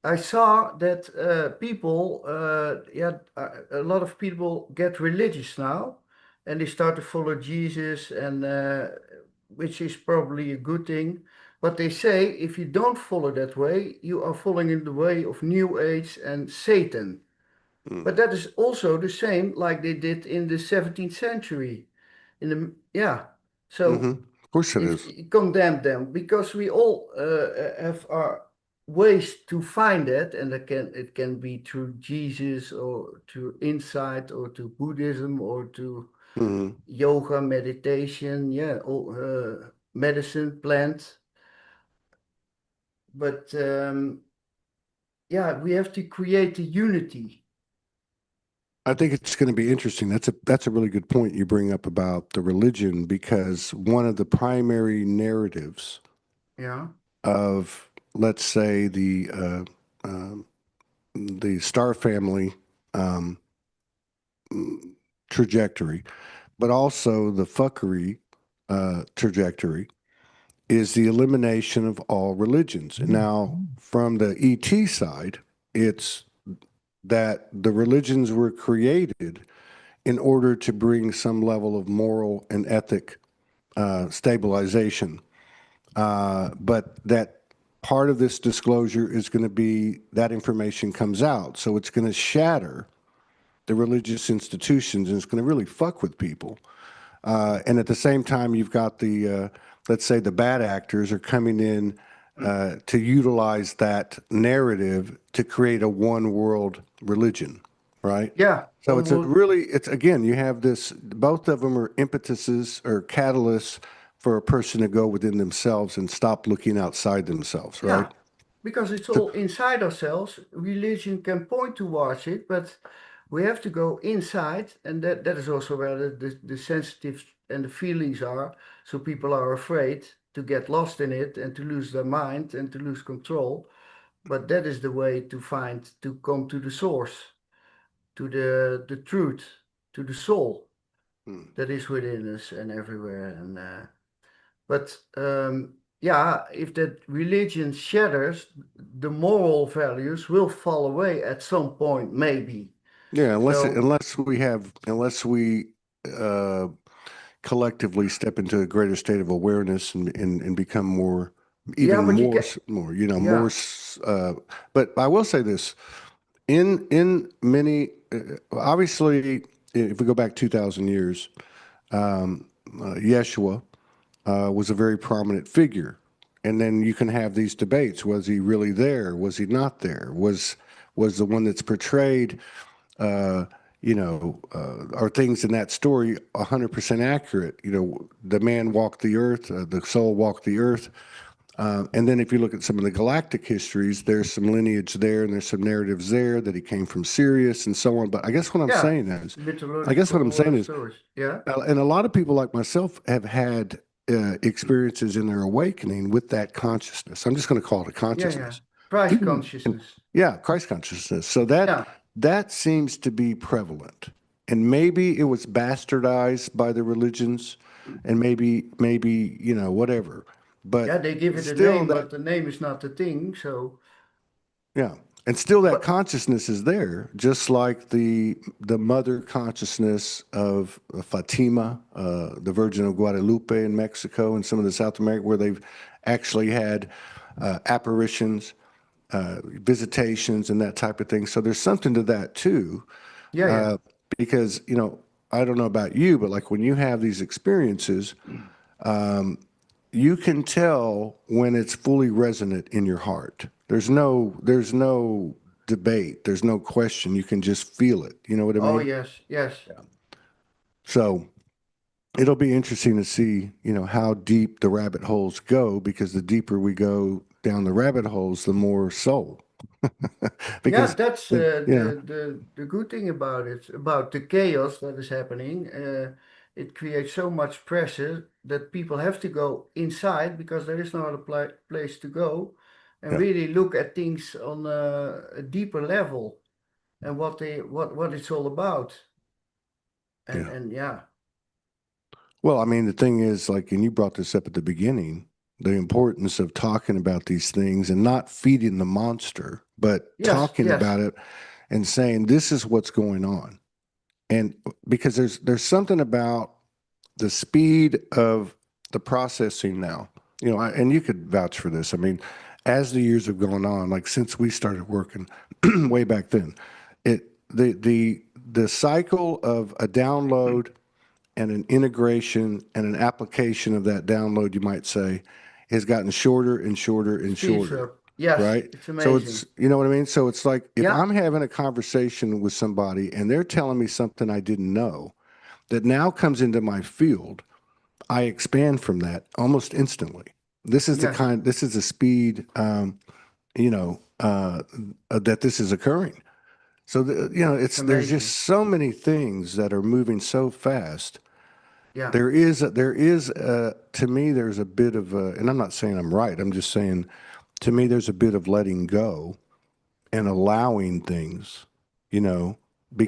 I saw that people, yeah, a lot of people get religious now, and they start to follow Jesus, and which is probably a good thing. But they say if you don't follow that way, you are following in the way of New Age and Satan. Mm. But that is also the same like they did in the 17th century. In the yeah, Mm-hmm. so Of course it is. it condemned them because we all have our ways to find it, and it can be through Jesus or through insight or to Buddhism or to Mm-hmm. yoga, meditation, yeah, all, medicine, plant. But yeah, we have to create a unity. I think it's going to be interesting. That's a really good point you bring up about the religion because one of the primary narratives Yeah, of, let's say, the Star Family um, trajectory, but also the fuckery trajectory, is the elimination of all religions. Now, from the ET side, it's that the religions were created in order to bring some level of moral and ethic stabilization. But that part of this disclosure is going to be that information comes out. So it's going to shatter the religious institutions and it's going to really fuck with people. And at the same time, you've got let's say, the bad actors are coming in to utilize that narrative to create a one world religion, right? yeah, So one would, it's again, you have this, both of them are impetuses or catalysts for a person to go within themselves and stop looking outside themselves, right? yeah, because it's So, all inside ourselves. Religion can point towards it, but we have to go inside, and that is also where the sensitive and the feelings are. So people are afraid to get lost in it and to lose their mind and to lose control. But that is the way to find, to come to the source, to the truth, to the soul hmm. that is within us and everywhere. And but yeah, if that religion shatters, the moral values will fall away at some point, maybe. Yeah, So unless we uh, collectively step into a greater state of awareness and become more, yeah, even but you more, can, more, more. yeah, But I will say this: in many, obviously, if we go back 2,000 years, Yeshua was a very prominent figure, and then you can have these debates: was he really there? Was he not there? Was the one that's portrayed? uh, are things in that story 100% accurate? The man walked the earth, the soul walked the earth. And then if you look at some of the galactic histories, there's some lineage there and there's some narratives there that he came from Sirius and so on. But yeah, I guess what I'm mythological saying is, stories. Yeah, and a lot of people like myself have had experiences in their awakening with that consciousness. I'm just going to call it a yeah, yeah. consciousness. Christ And consciousness. yeah, Christ consciousness. So Yeah, that seems to be prevalent. And maybe it was bastardized by the religions and maybe, whatever. yeah. But They give it a still name, that but the name is not the thing. So yeah. And still that But consciousness is there, just like the mother consciousness of Fatima, the Virgin of Guadalupe in Mexico and some of the South America where they've actually had apparitions, visitations, and that type of thing. So there's something to that too, yeah, yeah. uh, because I don't know about you, but like when you have these experiences, you can tell when it's fully resonant in your heart. There's no debate. There's no question. You can just feel it. You know what I Oh mean? yes, yes. So it'll be interesting to see, how deep the rabbit holes go because the deeper we go down the rabbit holes, the more soul. Yeah, Because, that's yeah, the good thing about it, about the chaos that is happening. It creates so much pressure that people have to go inside because there is no other place to go, and yeah, really look at things on a deeper level and what it's all about. And yeah. and yeah, Well, I mean, the thing is, like, and you brought this up at the beginning, the importance of talking about these things and not feeding the monster, but yes, talking yes, about it and saying this is what's going on. And because there's something about the speed of the processing now, and you could vouch for this. I mean, as the years have gone on, like since we started working way back then, it the cycle of a download and an integration and an application of that download, you might say, has gotten shorter and shorter and speeds shorter, up. Yes, right? it's So amazing. it's, you know what I mean? So it's like if Yeah, I'm having a conversation with somebody and they're telling me something I didn't know that now comes into my field, I expand from that almost instantly. yes, This is the speed, that this is occurring. So, it's there's just amazing. so many things that are moving so fast. Yeah, There is to me, there's a bit of a, and I'm not saying I'm right. I'm just saying, to me, there's a bit of letting go and allowing things, you know,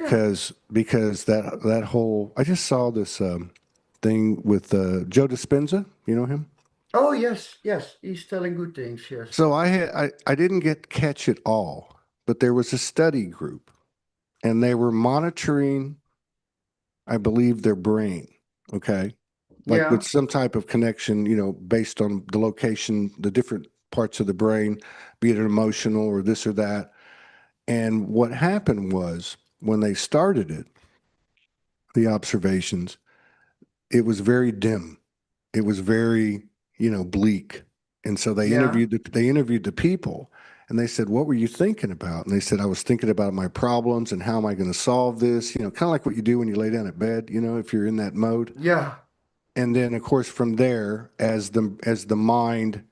yeah. because that whole, I just saw this thing with Joe Dispenza. You know him? Oh yes, yes. He's telling good things. Yes. So I didn't get catch it all, but there was a study group and they were monitoring, I believe, their brain. Okay. Like with Yeah, some type of connection, based on the location, the different parts of the brain, be it emotional or this or that. And what happened was when they started it, the observations, it was very dim. It was very, bleak. And so yeah, they interviewed the people and they said, "What were you thinking about?" And they said, "I was thinking about my problems and how am I going to solve this?" Kind of like what you do when you lay down at bed, if you're in that mode. yeah, And then of course from there, as the mind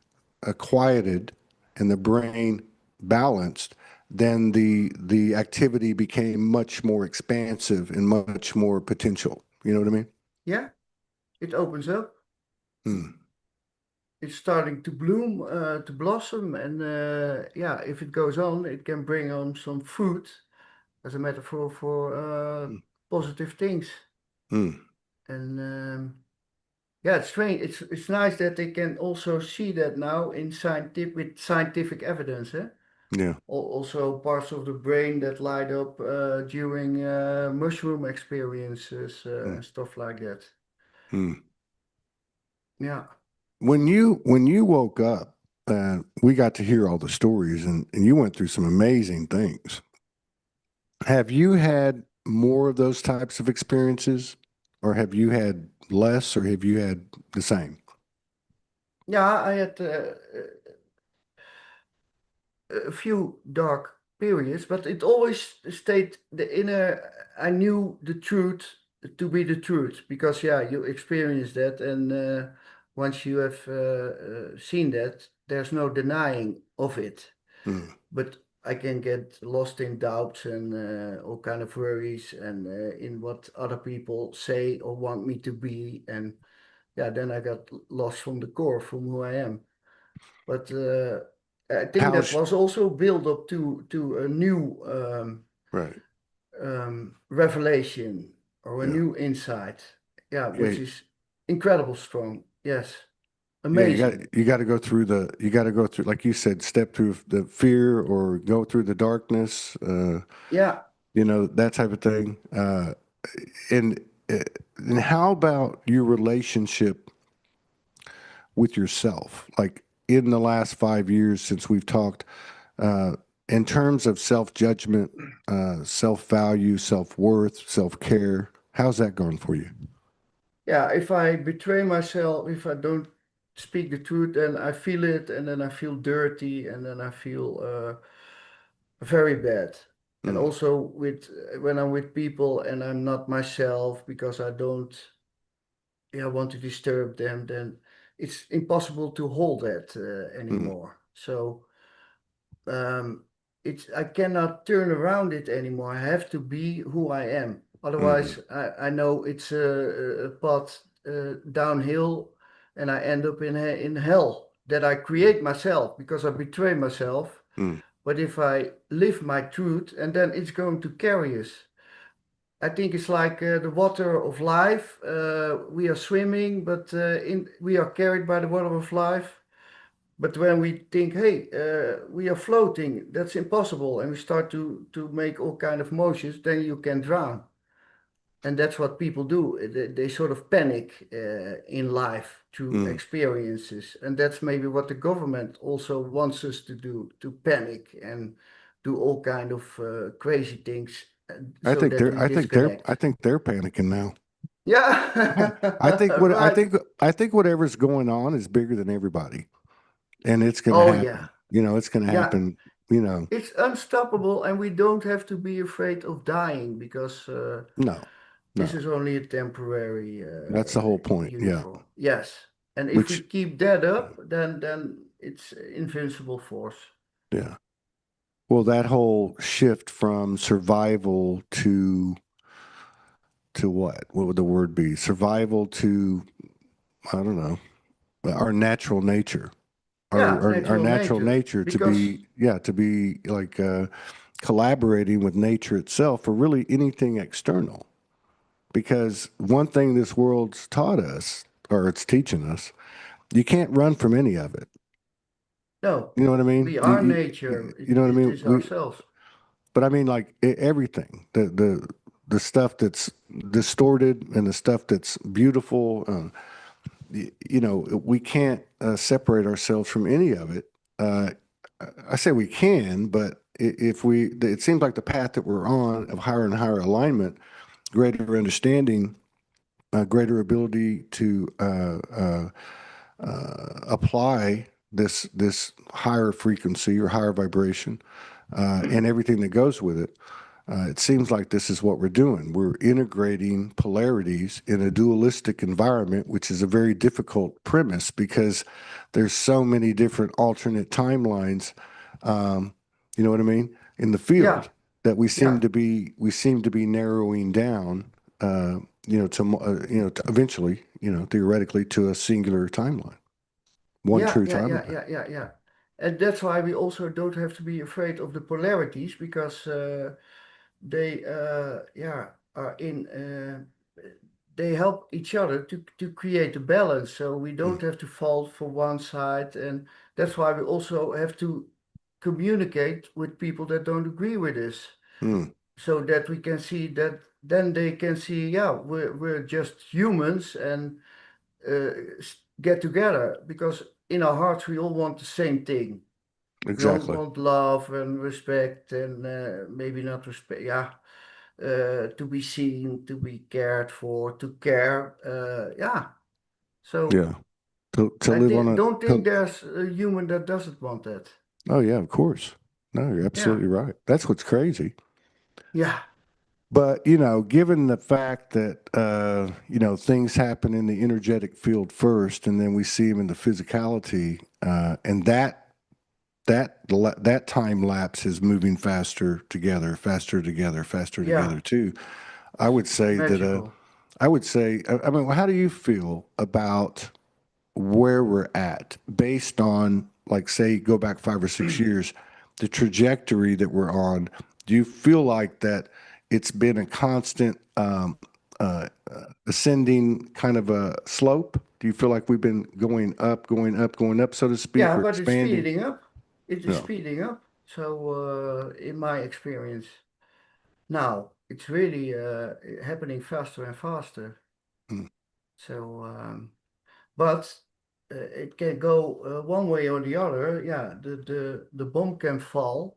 quieted and the brain balanced, then the activity became much more expansive and much more potential. You know what I mean? yeah. It opens up. Hmm. It's starting to bloom, to blossom, and yeah, if it goes on, it can bring on some fruit as a metaphor for positive things. Hmm. And yeah, it's strange. It's nice that they can also see that now in scientific with scientific evidence. Eh? Yeah. Also parts of the brain that light up during mushroom experiences Hmm. and stuff like that. Hmm. Yeah. When you woke up, we got to hear all the stories, and you went through some amazing things. Have you had more of those types of experiences, or have you had less, or have you had the same? Yeah, I had a few dark periods, but it always stayed the inner. I knew the truth to be the truth because, yeah, you experience that, and once you have seen that, there's no denying of it. Hmm. But I can get lost in doubts and all kind of worries and in what other people say or want me to be, and yeah, then I got lost from the core, from who I am. But I think that How's was also build up to a new right? revelation or a Yeah, new insight. Yeah, yeah, which is incredible strong. Yes. Yeah, Amazing. you got to go through you got to go through, like you said, step through the fear or go through the darkness, Yeah. that type of thing. And uh, and how about your relationship with yourself? Like in the last 5 years since we've talked, uh, in terms of self-judgment, self-value, self-worth, self-care, how's that going for you? Yeah, if I betray myself, if I don't speak the truth, then I feel it, and then I feel dirty, and then I feel very bad. And Mm, also with when I'm with people and I'm not myself because I don't, yeah, want to disturb them, then it's impossible to hold that mm, anymore. So um, I cannot turn around it anymore. I have to be who I am. mm, Otherwise, I know it's a path downhill, and I end up in hell that I create myself because I betray myself. mm, But if I live my truth, and then it's going to carry us. I think it's like the water of life. We are swimming, but we are carried by the water of life. But when we think, hey, we are floating, that's impossible, and we start to make all kind of motions, then you can drown. And that's what people do. They sort of panic in life through mm. experiences, and that's maybe what the government also wants us to do: to panic and do all kind of crazy things, so that we I disconnect. think they're panicking now. Yeah. Yeah, right. I think whatever's going on is bigger than everybody, and it's going to Oh yeah, happen. It's going to yeah. happen. You know, It's unstoppable, and we don't have to be afraid of dying because no, this no. is only a temporary That's the whole point. Yeah, uniform. Yes, and if we which keep that up, then it's invincible force. yeah. Well, that whole shift from survival to what? What would the word be? Survival to I don't know. Our natural nature. Yeah, Our natural natural nature. nature to Because be to be like collaborating with nature itself or really anything external. Because one thing this world's taught us, or it's teaching us, you can't run from any of it. no, You know what I mean? we are nature. You know what I It mean? is ourselves. But I mean, like everything, the stuff that's distorted and the stuff that's beautiful. We can't separate ourselves from any of it. Uh, I say we can, but if it seems like the path that we're on of higher and higher alignment, greater understanding, greater ability to apply this higher frequency or higher vibration and everything that goes with it. It seems like this is what we're doing. We're integrating polarities in a dualistic environment, which is a very difficult premise because there's so many different alternate timelines. Um, you know what I mean? In the Yeah, field that yeah, we seem to be narrowing down. To eventually, theoretically, to a singular timeline, one yeah, true yeah, yeah, timeline. yeah, yeah, yeah. And that's why we also don't have to be afraid of the polarities because they yeah are in they help each other to create a balance, so we Mm, don't have to fall for one side. And that's why we also have to communicate with people that don't agree with us, mm, so that we can see that, then they can see, yeah, we're just humans, and uh, get together, because in our hearts we all want the same thing. We all exactly. want love and respect, and maybe not respect, yeah, to be seen, to be cared for, to care. Yeah. So Yeah. To I live on think a don't think to, there's a human that doesn't want that. oh yeah, of course. No, you're Yeah. absolutely right. That's what's crazy. Yeah. But, given the fact that things happen in the energetic field first and then we see them in the physicality, and that time lapse is moving faster together, faster Yeah. together too. I It's would say that magical. I mean, how do you feel about where we're at based on, like, say, go back 5 or 6 years, the trajectory that we're on? Do you feel like that it's been a constant ascending kind of a slope? Do you feel like we've been going up, going up, going up, so to speak, Yeah, or but it's expanding? speeding up. It is Yeah. speeding up. So, in my experience, now it's really happening faster and faster. Mm, So, but it can go one way or the other. Yeah, the bomb can fall,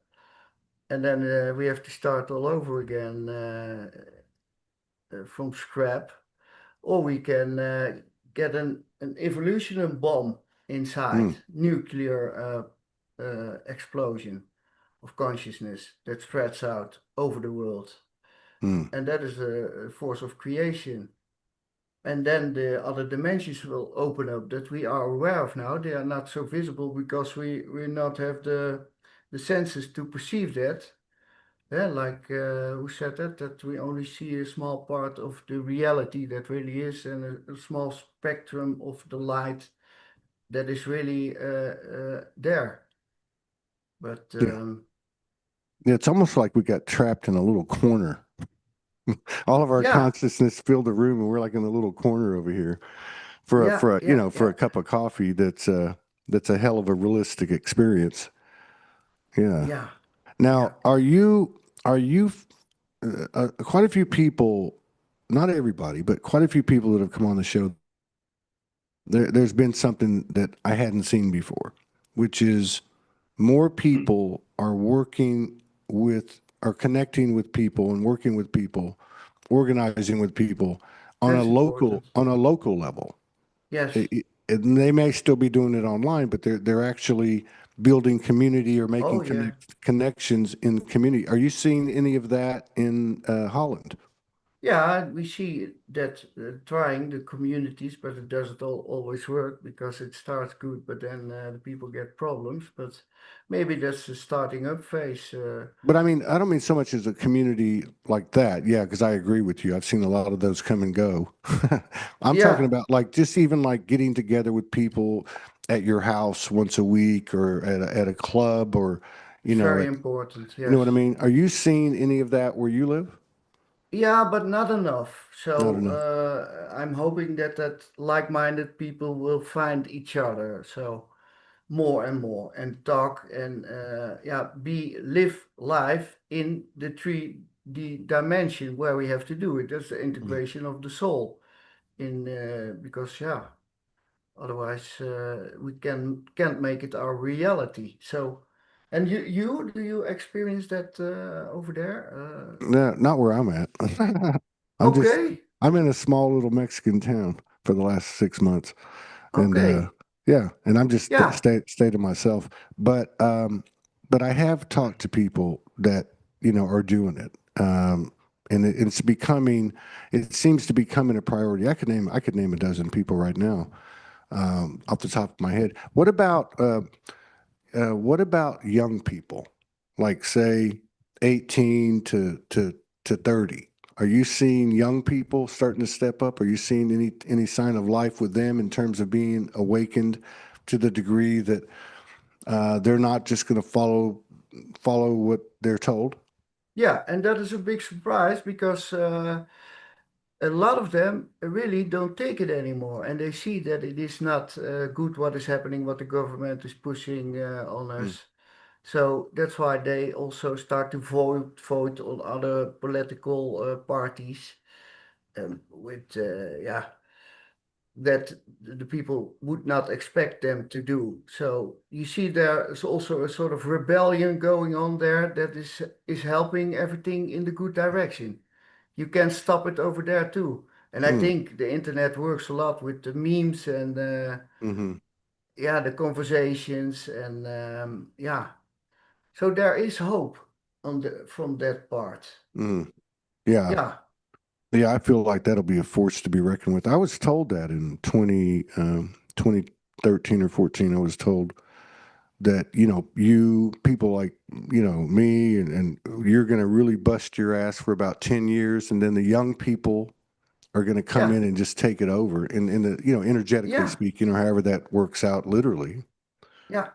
and then we have to start all over again from scrap, or we can get an evolutionary bomb inside, mm, nuclear explosion of consciousness that spreads out over the world. mm. And that is a force of creation. And then the other dimensions will open up that we are aware of now. They are not so visible because we not have the senses to perceive that. Yeah, like who said that? That we only see a small part of the reality that really is, and a small spectrum of the light that is really there. But Yeah. Yeah, it's almost like we got trapped in a little corner. All of our yeah, consciousness filled the room, and we're like in a little corner over here yeah, yeah, for yeah, a cup of coffee. That's a hell of a realistic experience. Yeah. yeah, yeah, Now, are you quite a few people, not everybody, but quite a few people that have come on the show. There's been something that I hadn't seen before, which is more people are working are connecting with people and working with people, organizing with people that's important. on a local level. Yes. And they may still be doing it online, but they're actually building community or making Oh, yeah. connections in community. Are you seeing any of that in Holland? Yeah, we see that trying the communities, but it doesn't always work because it starts good, but then the people get problems. But maybe that's the starting up phase. But I mean, I don't mean so much as a community like that. Yeah, because I agree with you. I've seen a lot of those come and go. I'm talking Yeah, about like just even like getting together with people at your house once a week or at a club or you it's know very at, important. you know Yes. what I mean? Are you seeing any of that where you live? Yeah, but not enough. Not So enough. I'm hoping that like-minded people will find each other. So more and more and talk and yeah, live life in the 3D dimension where we have to do it. That's the Mm. integration of the soul in because yeah, otherwise we can't make it our reality. So, and you do you experience that over there? No, not where I'm at. I'm just Okay, I'm in a small little Mexican town for the last 6 months, and okay, yeah, and I'm just yeah, stay to myself. But I have talked to people that are doing it, and it's becoming. It seems to be becoming a priority. I could name a dozen people right now off the top of my head. What about young people, like say 18 to 30? Are you seeing young people starting to step up? Are you seeing any sign of life with them in terms of being awakened to the degree that they're not just going to follow what they're told? yeah, and that is a big surprise because. A lot of them really don't take it anymore, and they see that it is not good what is happening, what the government is pushing on Mm, us. So that's why they also start to vote on other political parties with yeah that the people would not expect them to do. So you see there is also a sort of rebellion going on there that is helping everything in the good direction. You can stop it over there too. And I mm, think the internet works a lot with the memes and hmm yeah, the conversations and yeah. So there is hope on the from that part. mm. Yeah, Yeah, yeah. I feel like that'll be a force to be reckoned with. I was told that in 2013 or 14. I was told that you people like me and you're going to really bust your ass for about 10 years and then the young people are going to come yeah, in and just take it over and in the energetically yeah, speaking or however that works out literally. yeah.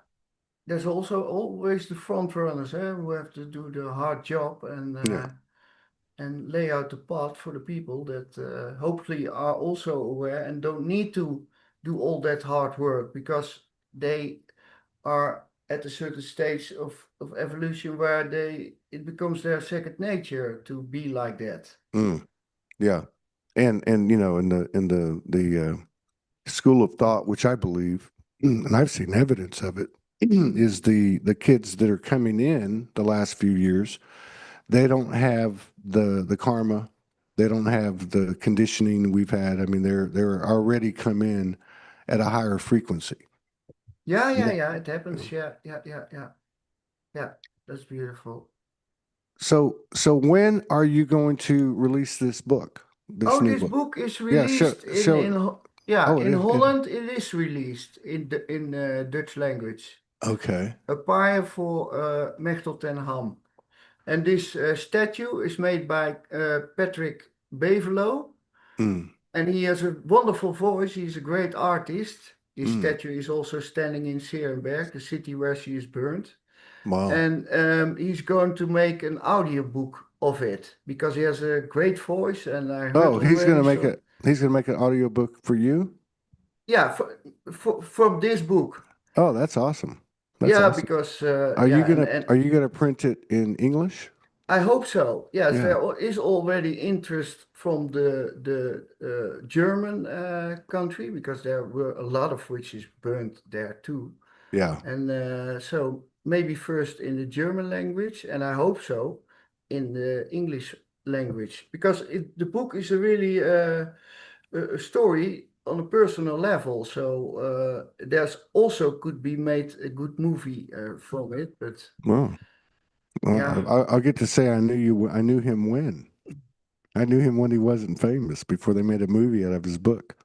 There's also always the front runners who have to do the hard job Yeah. and lay out the path for the people that hopefully are also aware and don't need to do all that hard work because they are at a certain stage of evolution where it becomes their second nature to be like that. Mm, yeah. And in the school of thought, which I believe, and I've seen evidence of it, is the kids that are coming in the last few years, they don't have the karma, they don't have the conditioning we've had. I mean, they're already come in at a higher frequency. Yeah, You yeah, know, yeah, it you happens. know. Yeah, yeah, yeah, yeah, yeah. That's beautiful. So when are you going to release this book, this Oh, new this book? book is Yeah, show released show. yeah, Oh, it in is. It is. Holland. It is released in Dutch language. Okay. A Pair for Mechtel ten Ham. And this statue is made by Patrick Beverlo, Mm, and he has a wonderful voice. He's a great artist. This mm. statue is also standing in Serenberg, the city where she is burned. Wow. And he's going to make an audiobook of it because he has a great voice, and I heard Oh, already some. he's gonna make an audiobook for you? Yeah, from this book. Oh, that's awesome. That's Yeah, awesome. because yeah, and Are you gonna print it in English? I hope so. Yes, Yeah. is already interest from the German country because there were a lot of witches burned there too, Yeah. and so maybe first in the German language, and I hope so in the English language because the book is a really a story on a personal level. So there's also could be made a good movie from it, but Well, yeah, I'll get to say I knew him when. I knew him when he wasn't famous before they made a movie out of his book.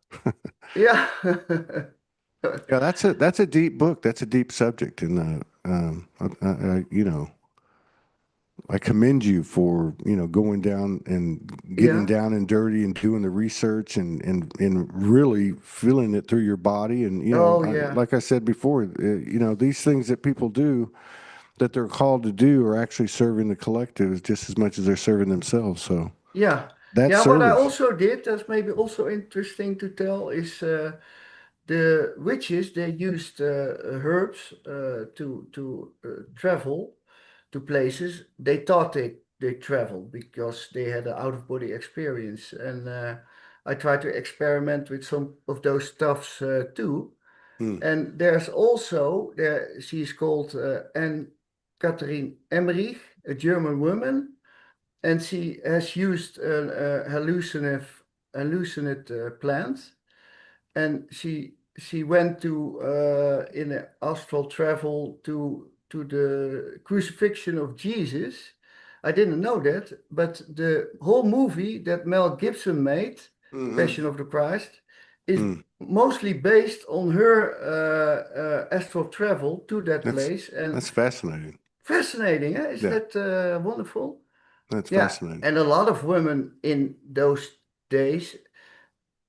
yeah. Yeah, that's a deep book. That's a deep subject, and I commend you for going down and getting Yeah. down and dirty and doing the research and really feeling it through your body. And Oh, yeah. like I said before, these things that people do that they're called to do are actually serving the collective just as much as they're serving themselves. So Yeah. that's Yeah. What I service. also did, that's maybe also interesting to tell, is the witches, they used herbs to travel to places. They thought they traveled because they had an out-of-body experience. And I tried to experiment with some of those stuffs too. Hmm. And there's also, she's called Anne Catherine Emmerich, a German woman, and she has used a hallucinate plant, and she went to in an astral travel to the crucifixion of Jesus. I didn't know that, but the whole movie that Mel Gibson made, Hmm. Passion of the Christ, is Hmm. mostly based on her astral travel to that That's place. And that's fascinating. fascinating, eh? Is Yeah, that wonderful? that's Yeah, fascinating. and a lot of women in those days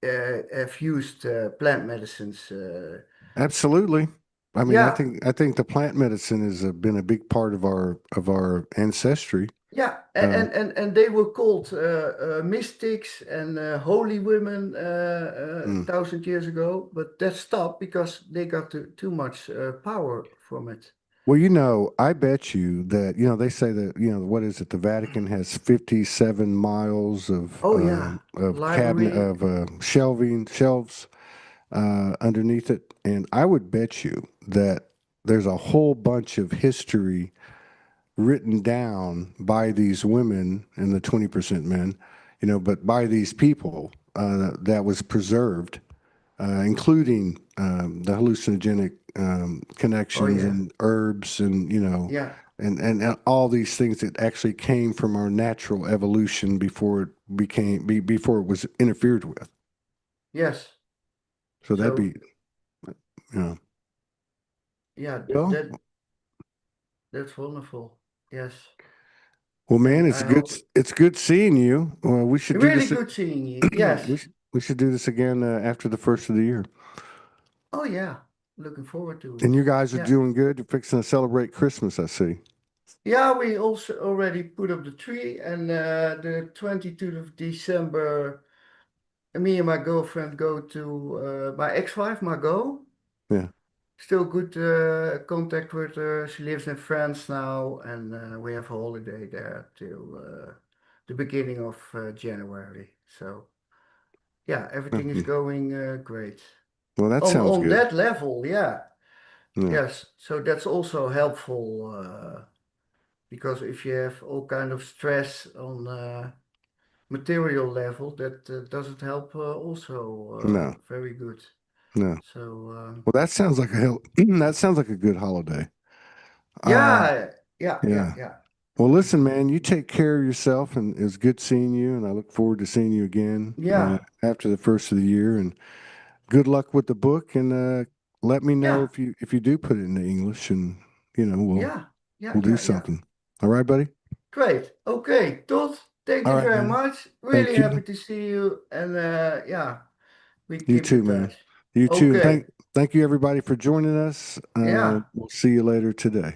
have used plant medicines. Absolutely. I mean, Yeah, I think the plant medicine has been a big part of our ancestry. yeah, Uh, and they were called mystics and holy women 1,000 years ago, but that stopped because they got too much power from it. well, I bet you that, they say that, what is it? The Vatican has 57 miles Oh yeah, of cabinet library. of shelves underneath it, and I would bet you that there's a whole bunch of history written down by these women and the 20% men, but by these people that was preserved, including the hallucinogenic Oh connections yeah, and herbs and yeah, and all these things that actually came from our natural evolution before it before it was interfered with. yes. So that'd So be, you know, yeah, well, that's wonderful. Yes, well, man, and I hope it's good seeing you. Well, we should do really this. good seeing you. Yes. We should do this again after the first of the year. Oh yeah, looking forward to And it. you guys are Yeah. doing good. You're fixing to celebrate Christmas, I see. Yeah, we also already put up the tree, and the 22nd of December me and my girlfriend go to my ex-wife, Margot. Yeah. Still good contact with her. She lives in France now, and we have a holiday there till the beginning of January. So yeah, everything is Okay. going great. Well, that On sounds on good. that level, yeah. Yeah. Yes. So that's also helpful because if you have all kind of stress on material level, that doesn't help also No, very good. no. So Well, that sounds like a hell. That sounds like a good holiday. Uh, yeah, yeah, yeah, yeah. yeah. Well, listen, man, you take care of yourself, and it was good seeing you. And I look forward to seeing you again Yeah, after the first of the year. And good luck with the book. And let me know yeah, if you do put it into English, and yeah, yeah, we'll do yeah, yeah. something. All right, buddy. Great. Okay, Todd, thank All you right, very man. much. Really Thank happy you. to see you. And yeah, we You keep too, in man. touch. You too. And Okay. thank you everybody for joining us. Yeah. We'll see you later today.